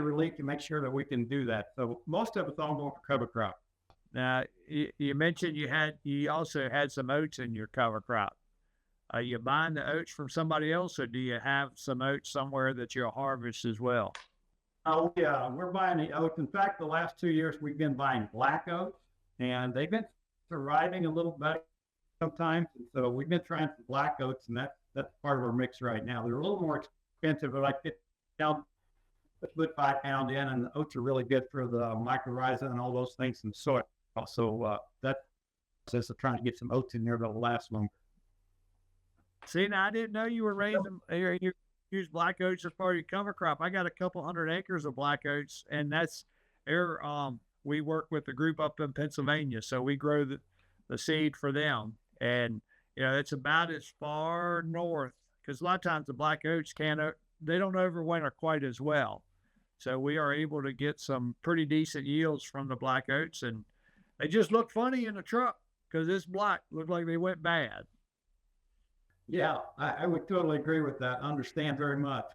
relief to make sure that we can do that. So most of it's all going for cover crop. Now, you mentioned you also had some oats in your cover crop. Are you buying the oats from somebody else, or do you have some oats somewhere that you'll harvest as well? Oh, yeah, we're buying the oats. In fact, the last 2 years we've been buying black oats, and they've been surviving a little better sometimes. And so we've been trying some black oats, and that's part of our mix right now. They're a little more expensive, but like let's put 5 pound in, and the oats are really good for the mycorrhiza and all those things in soil. So that's just trying to get some oats in there that'll last longer. See, now I didn't know you were raising, you use black oats as part of your cover crop. I got a couple 100 acres of black oats, and that's we work with a group up in Pennsylvania, so we grow the seed for them. And, it's about as far north, because a lot of times the black oats they don't overwinter quite as well. So we are able to get some pretty decent yields from the black oats, and they just look funny in the truck because it's black. Look like they went bad. Yeah, I would totally agree with that. Understand very much.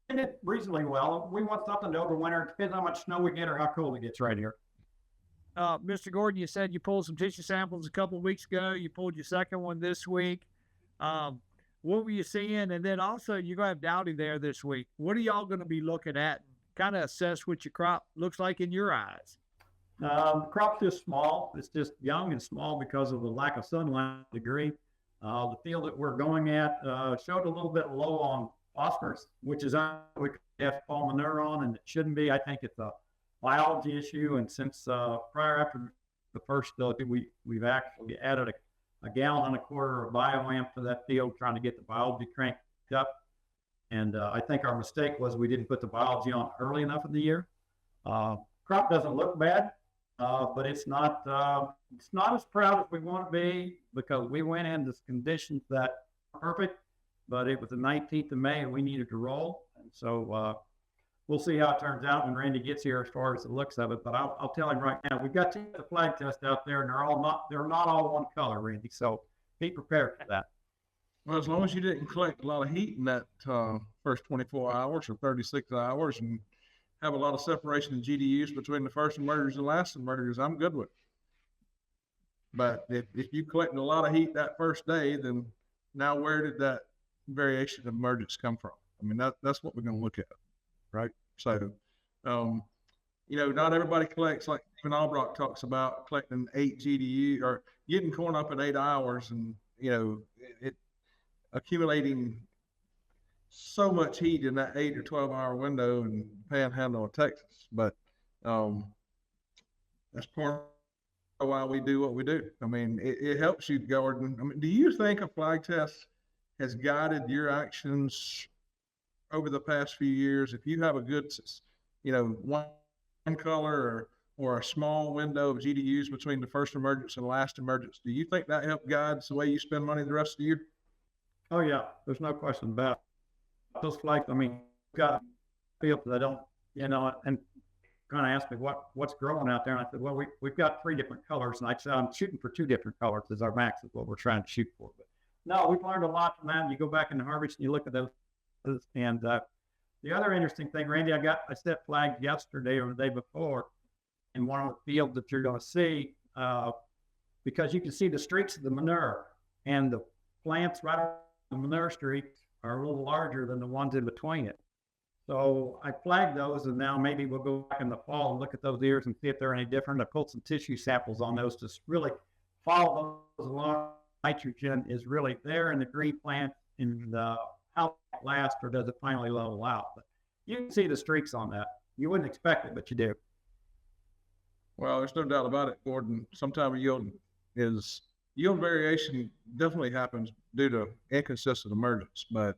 And it reasonably well. We want something to overwinter. It depends how much snow we get or how cold it gets right here. Mr. Gordon, you said you pulled some tissue samples a couple of weeks ago. You pulled your second one this week. What were you seeing? And then also you're going to have Dowdy there this week. What are y'all going to be looking at? Kind of assess what your crop looks like in your eyes. The crop's just small. It's just young and small because of the lack of sunlight degree. The field that we're going at showed a little bit low on phosphorus, which is we could have fall manure on, and it shouldn't be. I think it's a biology issue. And since after the first we've actually added a 1.25 gallons of bioamp to that field, trying to get the biology cranked up. And I think our mistake was we didn't put the biology on early enough in the year. Crop doesn't look bad, but it's not as proud as we want to be because we went into conditions that were perfect, but it was the 19th of May and we needed to roll. And so we'll see how it turns out when Randy gets here as far as the looks of it. But I'll tell him right now, we've got the flag test out there, and they're not all one color, Randy. So be prepared for that. Well, as long as you didn't collect a lot of heat in that first 24 hours or 36 hours and have a lot of separation in GDUs between the first emergers and last emergers, I'm good with it. But if you collected a lot of heat that first day, then now where did that variation of emergence come from? I mean, that's what we're going to look at, right? So, not everybody collects, like Stephen Albrock talks about, collecting 8 GDU or getting corn up in 8 hours and, it accumulating so much heat in that 8 or 12 hour window in Panhandle of Texas. But that's part of why we do what we do. I mean, it helps you, Gordon. I mean, do you think a flag test has guided your actions over the past few years? If you have a good, one color or a small window of GDUs between the first emergence and last emergence, do you think that helped guide the way you spend money the rest of the year? Oh yeah, there's no question about it. Those flags. I mean, got fields that don't, and kind of asked me what's growing out there, and I said, well, we've got 3 different colors, and I said I'm shooting for 2 different colors as our max is what we're trying to shoot for. But no, we've learned a lot from that. You go back in the harvest and you look at those, and the other interesting thing, Randy, I set flags yesterday or the day before in one of the fields that you're going to see, because you can see the streaks of the manure, and the plants right on the manure streaks are a little larger than the ones in between it. So I flagged those, and now maybe we'll go back in the fall and look at those ears and see if they're any different. I pulled some tissue samples on those to really follow those along. Nitrogen is really there in the green plant, and how it lasts, or does it finally level out? But you can see the streaks on that. You wouldn't expect it, but you do. Well, there's no doubt about it, Gordon. Sometimes yield variation definitely happens due to inconsistent emergence. But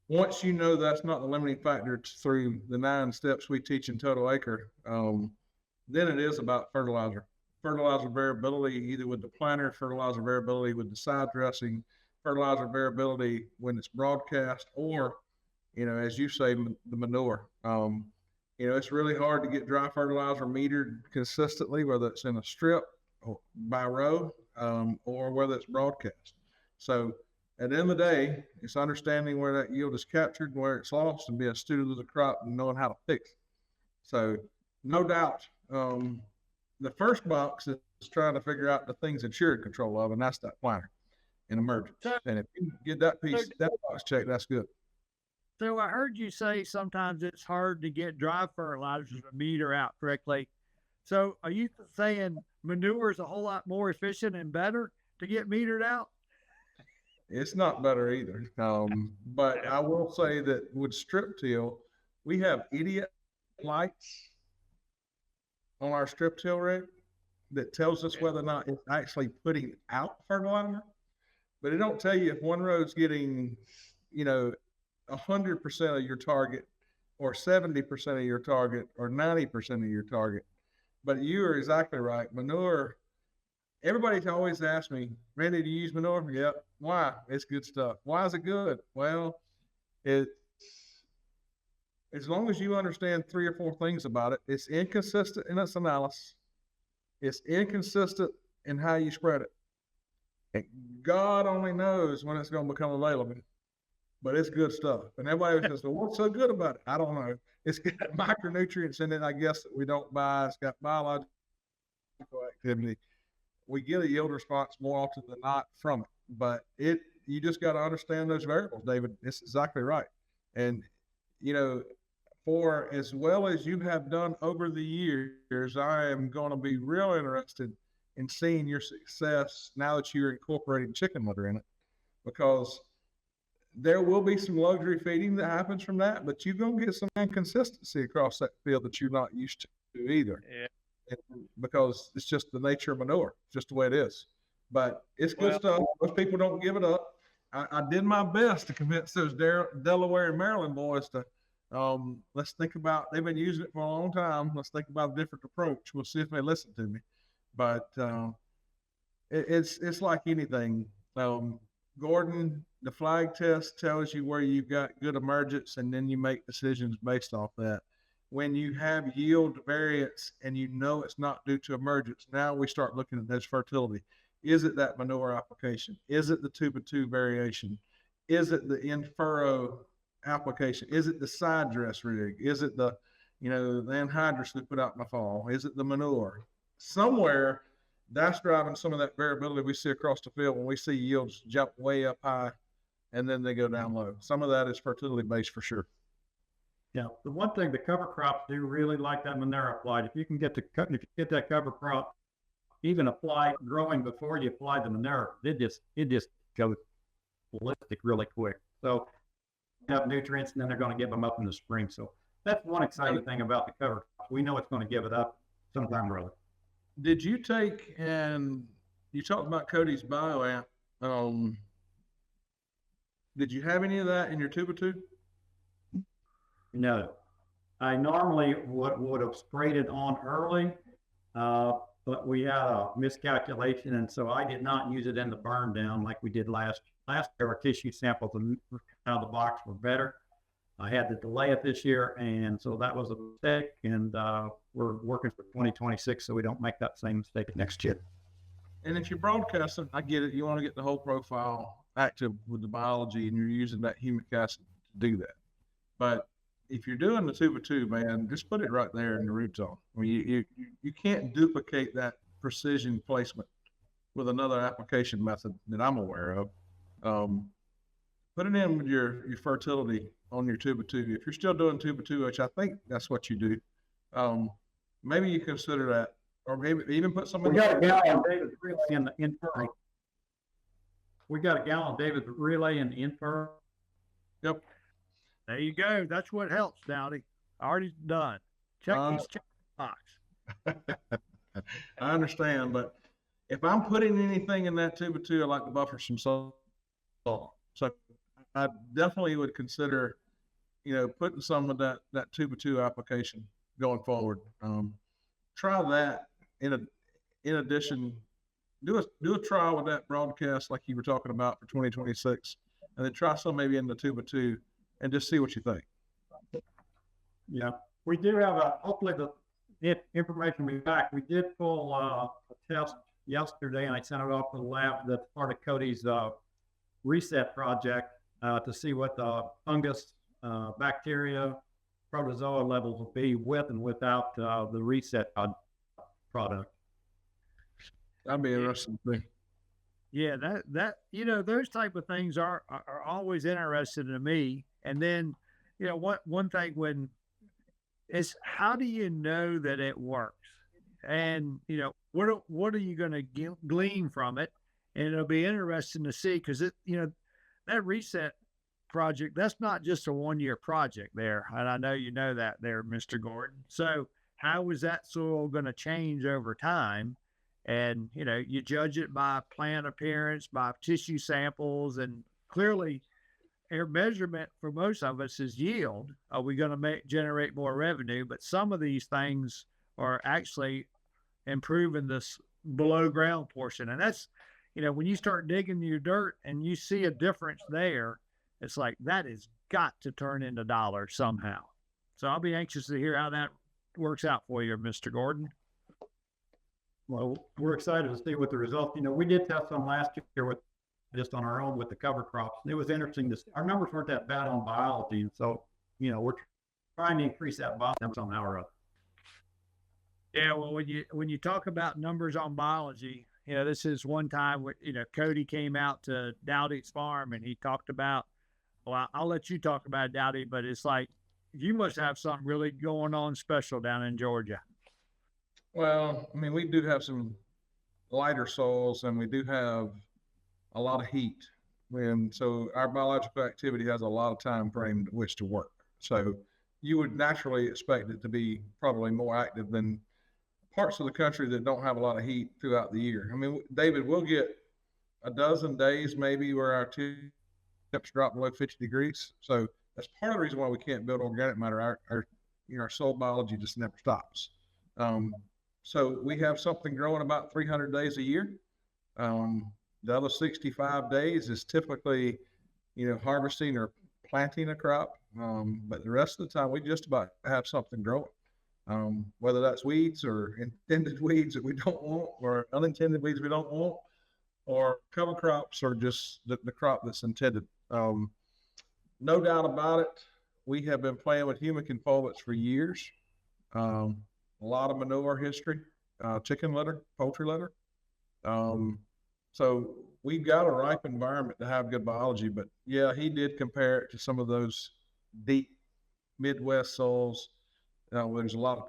once you know that's not the limiting factor through the 9 steps we teach in Total Acre, then it is about fertilizer. Fertilizer variability, either with the planter, fertilizer variability with the side dressing, fertilizer variability when it's broadcast, or, as you say, the manure. It's really hard to get dry fertilizer metered consistently, whether it's in a strip or by row, or whether it's broadcast. So at the end of the day, it's understanding where that yield is captured and where it's lost, and be a student of the crop and knowing how to fix it. So no doubt, the first box is trying to figure out the things that you're in control of, and that's that planter and emergence. And if you get that box checked, that's good. So I heard you say sometimes it's hard to get dry fertilizers to meter out correctly. So are you saying manure is a whole lot more efficient and better to get metered out? It's not better either. But I will say that with strip till, we have idiot lights on our strip till rig that tells us whether or not it's actually putting out fertilizer. But it don't tell you if one row's getting, 100% of your target, or 70% of your target, or 90% of your target. But you are exactly right. Manure, everybody always asks me, Randy, do you use manure? Yep. Why? It's good stuff. Why is it good? Well, as long as you understand 3 or 4 things about it, it's inconsistent in its analysis. It's inconsistent in how you spread it. And God only knows when it's going to become available. But it's good stuff. And everybody says, well, what's so good about it? I don't know. It's got micronutrients in it, I guess, that we don't buy. It's got biological activity. We get a yield response more often than not from it. But you just got to understand those variables, David. It's exactly right. And, for as well as you have done over the years, I am going to be real interested in seeing your success now that you're incorporating chicken litter in it, because there will be some luxury feeding that happens from that, but you're going to get some inconsistency across that field that you're not used to either. Yeah. Because it's just the nature of manure, just the way it is. But it's good stuff. Most people don't give it up. I did my best to convince those Delaware and Maryland boys to, let's think about, they've been using it for a long time. Let's think about a different approach. We'll see if they listen to me. But it's like anything. Gordon, the flag test tells you where you've got good emergence, and then you make decisions based off that. When you have yield variance and it's not due to emergence, now we start looking at this fertility. Is it that manure application? Is it the 2x2 variation? Is it the in-furrow application? Is it the side dress rig? Is it the anhydrous we put out in the fall? Is it the manure? Somewhere that's driving some of that variability we see across the field when we see yields jump way up high and then they go down low. Some of that is fertility based for sure. Yeah, the one thing the cover crops do really like that manure applied. If you get that cover crop even applied growing before you apply the manure, it just goes ballistic really quick. So you have nutrients, and then they're going to give them up in the spring. So that's one exciting thing about the cover crop. We know it's going to give it up sometime or other. Did you take, and you talked about Cody's BioAmp, did you have any of that in your 2x2? No. I normally would have sprayed it on early, but we had a miscalculation, and so I did not use it in the burn down like we did last year. Our tissue samples out of the box were better. I had to delay it this year, and so that was a mistake, and we're working for 2026 so we don't make that same mistake next year. And if you're broadcasting, I get it. You want to get the whole profile active with the biology, and you're using that humic acid to do that. But if you're doing the 2x2, man, just put it right there in the root zone. I mean, you can't duplicate that precision placement with another application method that I'm aware of. Put it in with your fertility on your 2x2. If you're still doing 2x2, which I think that's what you do, maybe you consider that or maybe even put some in We the got a gallon of David's relay in the infirmary. We got a gallon of David's relay in the infirmary. Yep. There you go. That's what helps, Dowdy. Already done. He's checked the box. I understand, but if I'm putting anything in that 2x2, I like to buffer some salt. So I definitely would consider, putting some of that 2x2 application going forward. Try that in addition, do a trial with that broadcast like you were talking about for 2026, and then try some maybe in the 2x2 and just see what you think. Yeah, we do have hopefully the information we back. We did pull a test yesterday, and I sent it off to the lab. That's part of Cody's reset project to see what the fungus, bacteria, protozoa levels will be with and without the reset product. That'd be interesting to see. Yeah, those type of things are always interesting to me. And then, one thing is how do you know that it works? And, what are you going to glean from it? And it'll be interesting to see because that reset project, that's not just a 1-year project there. And I know you know that there, Mr. Gordon. So how is that soil going to change over time? And, you judge it by plant appearance, by tissue samples, and clearly our measurement for most of us is yield. Are we going to generate more revenue? But some of these things are actually improving this below ground portion. And that's, when you start digging your dirt and you see a difference there, it's like that has got to turn into dollars somehow. So I'll be anxious to hear how that works out for you, Mr. Gordon. Well, we're excited to see what the results. We did test some last year with just on our own with the cover crops. It was interesting to see. Our numbers weren't that bad on biology, and so we're trying to increase that biology somehow or other. Yeah, well, when you talk about numbers on biology, this is one time where Cody came out to Dowdy's farm and he talked about. Well, I'll let you talk about it, Dowdy, but it's like you must have something really going on special down in Georgia. Well, I mean, we do have some lighter soils and we do have a lot of heat. And so our biological activity has a lot of time frame to which to work. So you would naturally expect it to be probably more active than parts of the country that don't have a lot of heat throughout the year. I mean, David, we'll get a dozen days maybe where our temps drop below 50 degrees. So that's part of the reason why we can't build organic matter. Our soil biology just never stops. So we have something growing about 300 days a year. The other 65 days is typically, harvesting or planting a crop. But the rest of the time, we just about have something growing. Whether that's weeds or intended weeds that we don't want, or unintended weeds we don't want, or cover crops, or just the crop that's intended. No doubt about it, we have been playing with humic and fulvates for years. A lot of manure history, chicken litter, poultry litter. So we've got a ripe environment to have good biology, but yeah, he did compare it to some of those deep Midwest soils. There's a lot of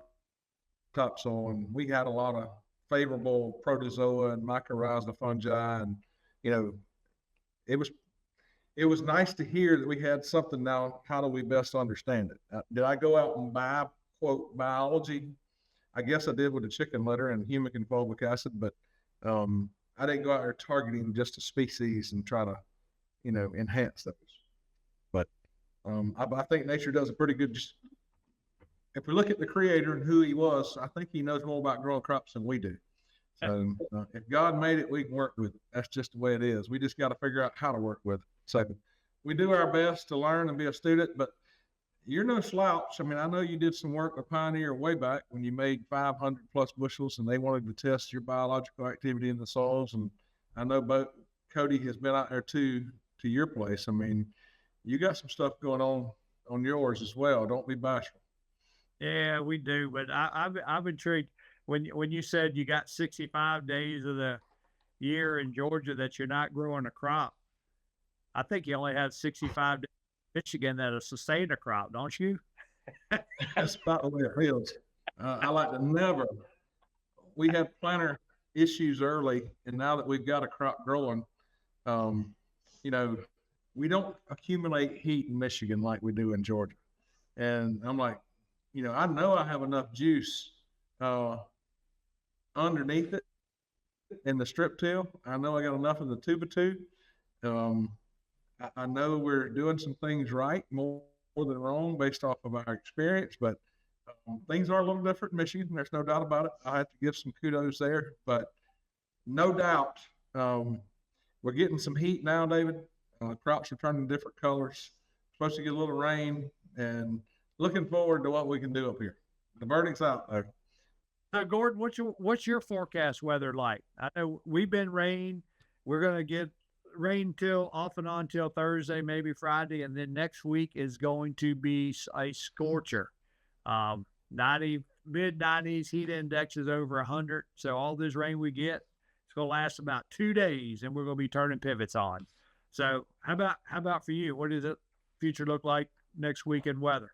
topsoil, and we had a lot of favorable protozoa and mycorrhizal fungi, and it was nice to hear that we had something. Now, how do we best understand it? Did I go out and buy, quote, biology? I guess I did with the chicken litter and humic and fulvic acid, but I didn't go out there targeting just a species and try to, enhance those. But I think nature does a pretty good. If we look at the creator and who he was, I think he knows more about growing crops than we do. So if God made it, we can work with it. That's just the way it is. We just got to figure out how to work with it. So we do our best to learn and be a student, but you're no slouch. I mean, I know you did some work with Pioneer way back when you made 500 plus bushels and they wanted to test your biological activity in the soils. And I know Cody has been out there too, to your place. I mean, you got some stuff going on yours as well. Don't be bashful. Yeah, we do. But I'm intrigued when you said you got 65 days of the year in Georgia that you're not growing a crop. I think you only have 65 days in Michigan that'll sustain a crop, don't you? That's about the way it feels. I like to never we had planter issues early, and now that we've got a crop growing, you know, we don't accumulate heat in Michigan like we do in Georgia. And I'm like, you know I have enough juice underneath it in the strip till. I know I got enough in the 2x2. I know we're doing some things right, more than wrong, based off of our experience, but things are a little different in Michigan. There's no doubt about it. I have to give some kudos there, but no doubt we're getting some heat now, David. Crops are turning different colors. Supposed to get a little rain, and looking forward to what we can do up here. The verdict's out there. So Gordon, what's your forecast weather like? I know we've been rain. We're gonna get rain till off and on till Thursday, maybe Friday, and then next week is going to be a scorcher. 90 mid-90s, heat index is over 100. So all this rain we get, it's gonna last about 2 days, and we're gonna be turning pivots on. So how about for you? What does the future look like next week in weather?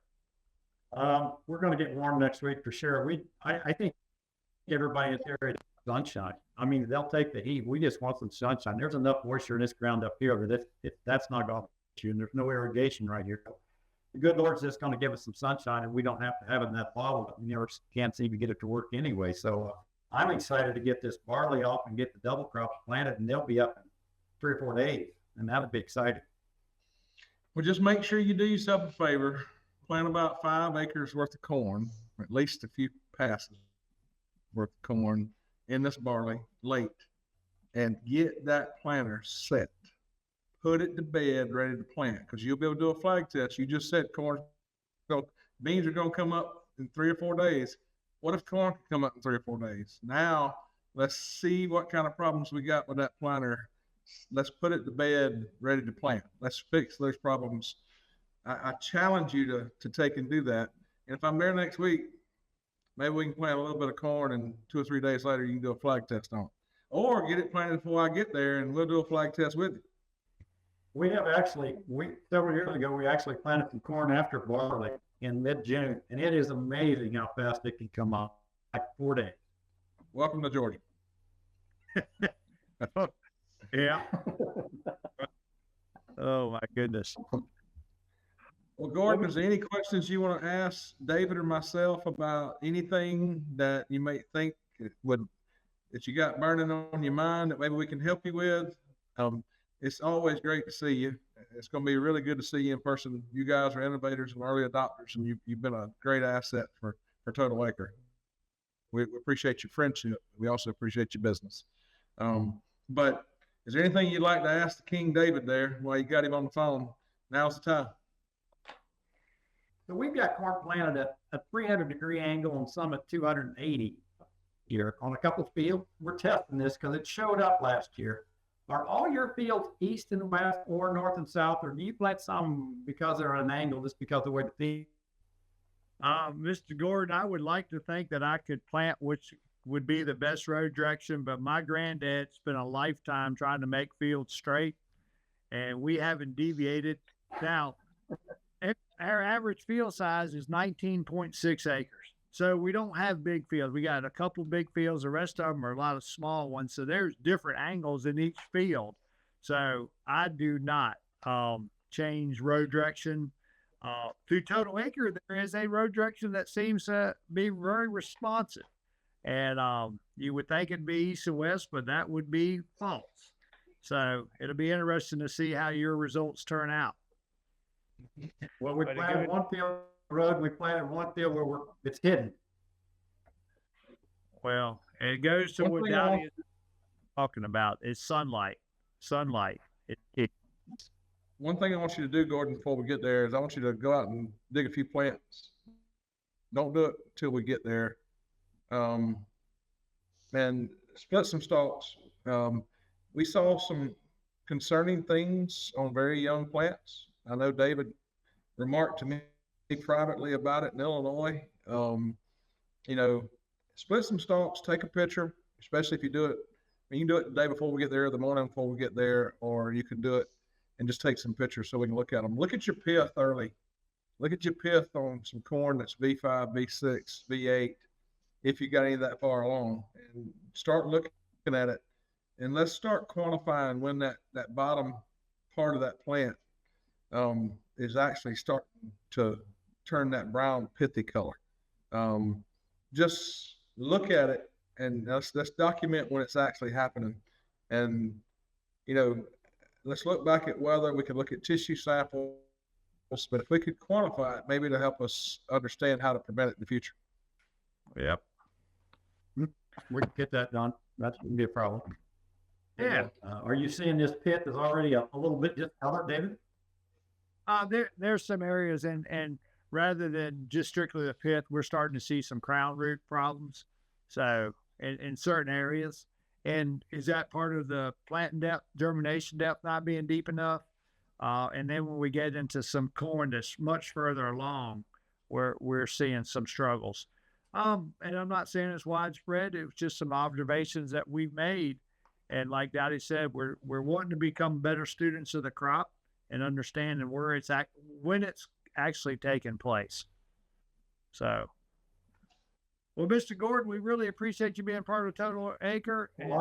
We're going to get warm next week for sure. I think everybody in this area is sunshine. I mean, they'll take the heat. We just want some sunshine. There's enough moisture in this ground up here that that's not going to issue, and there's no irrigation right here. The good Lord's just going to give us some sunshine, and we don't have to have it in that bottle. We never can't seem to get it to work anyway. So I'm excited to get this barley off and get the double crops planted, and they'll be up in 3 or 4 days, and that'll be exciting. Well, just make sure you do yourself a favor. Plant about 5 acres worth of corn, or at least a few passes worth of corn in this barley late, and get that planter set. Put it to bed, ready to plant, because you'll be able to do a flag test. You just said beans are going to come up in 3 or 4 days. What if corn can come up in 3 or 4 days? Now, let's see what kind of problems we got with that planter. Let's put it to bed, ready to plant. Let's fix those problems. I challenge you to take and do that. And if I'm there next week, maybe we can plant a little bit of corn, and 2 or 3 days later, you can do a flag test on it. Or get it planted before I get there, and we'll do a flag test with you. We have actually, several years ago, we actually planted some corn after barley in mid-June, and it is amazing how fast it can come up, like 4 days. Welcome to Georgia. Yeah. Oh my goodness. Well, Gordon, is there any questions you want to ask David or myself about anything that you may think that you got burning on your mind that maybe we can help you with? It's always great to see you. It's going to be really good to see you in person. You guys are innovators and early adopters, and you've been a great asset for Total Acre. We appreciate your friendship. We also appreciate your business. But is there anything you'd like to ask the King David there while you got him on the phone? Now's the time. So we've got corn planted at a 300-degree angle and some at 280 here on a couple of fields. We're testing this because it showed up last year. Are all your fields east and west or north and south, or do you plant some because they're at an angle just because of the way the field? Mr. Gordon, I would like to think that I could plant which would be the best road direction, but my granddad spent a lifetime trying to make fields straight, and we haven't deviated. Now, our average field size is 19.6 acres. So we don't have big fields. We got a couple big fields. The rest of them are a lot of small ones. So there's different angles in each field. So I do not change road direction. Through Total Acre, there is a road direction that seems to be very responsive. And you would think it'd be east and west, but that would be false. So it'll be interesting to see how your results turn out. Well, we planted one field road. We planted one field where it's hidden. Well, it goes to what Dowdy is talking about. It's sunlight. Sunlight. One thing I want you to do, Gordon, before we get there is I want you to go out and dig a few plants. Don't do it till we get there. And split some stalks. We saw some concerning things on very young plants. I know David remarked to me privately about it in Illinois. Split some stalks, take a picture, especially if you do it. You can do it the day before we get there, the morning before we get there, or you can do it and just take some pictures so we can look at them. Look at your pith early. Look at your pith on some corn that's V5, V6, V8, if you got any that far along. and start looking at it, and let's start quantifying when that bottom part of that plant is actually starting to turn that brown pithy color. Just look at it, and let's document when it's actually happening. And let's look back at weather. We could look at tissue samples, but if we could quantify it, maybe to help us understand how to prevent it in the future. Yep. We can get that done. That shouldn't be a problem. Yeah. Are you seeing this pit is already a little bit discolored, David? There's some areas, and rather than just strictly the pith, we're starting to see some crown root problems. So in certain areas, and is that part of the planting depth, germination depth not being deep enough? And then when we get into some corn that's much further along, we're seeing some struggles. And I'm not saying it's widespread. It was just some observations that we've made. And like Dowdy said, we're wanting to become better students of the crop and understanding when it's actually taking place. So, well, Mr. Gordon, we really appreciate you being part of Total Acre. And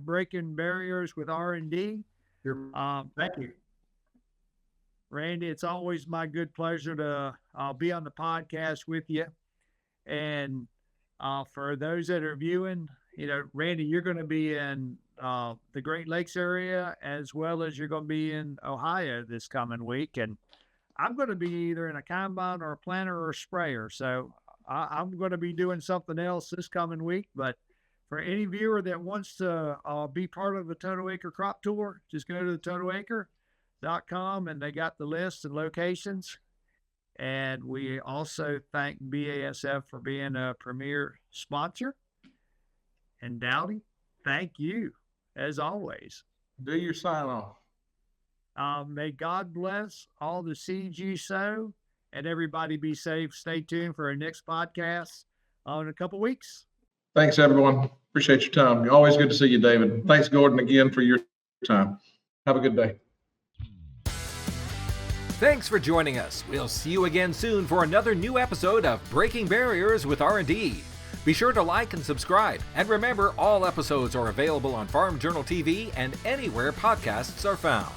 breaking barriers with R&D. Thank you. Randy, it's always my good pleasure to be on the podcast with you. And for those that are viewing, Randy, you're going to be in the Great Lakes area, as well as you're going to be in Ohio this coming week. And I'm going to be either in a combine or a planter or a sprayer. So I'm going to be doing something else this coming week. But for any viewer that wants to be part of the Total Acre crop tour, just go to the totalacre.com, and they got the list and locations. And we also thank BASF for being a premier sponsor. And Dowdy, thank you as always. Do your sign off. May God bless all the seeds you sow, and everybody be safe. Stay tuned for our next podcast in a couple weeks. Thanks, everyone. Appreciate your time. Always good to see you, David. Thanks, Gordon, again for your time. Have a good day. Thanks for joining us. We'll see you again soon for another new episode of Breaking Barriers with R&D. Be sure to like and subscribe. And remember, all episodes are available on Farm Journal TV and anywhere podcasts are found.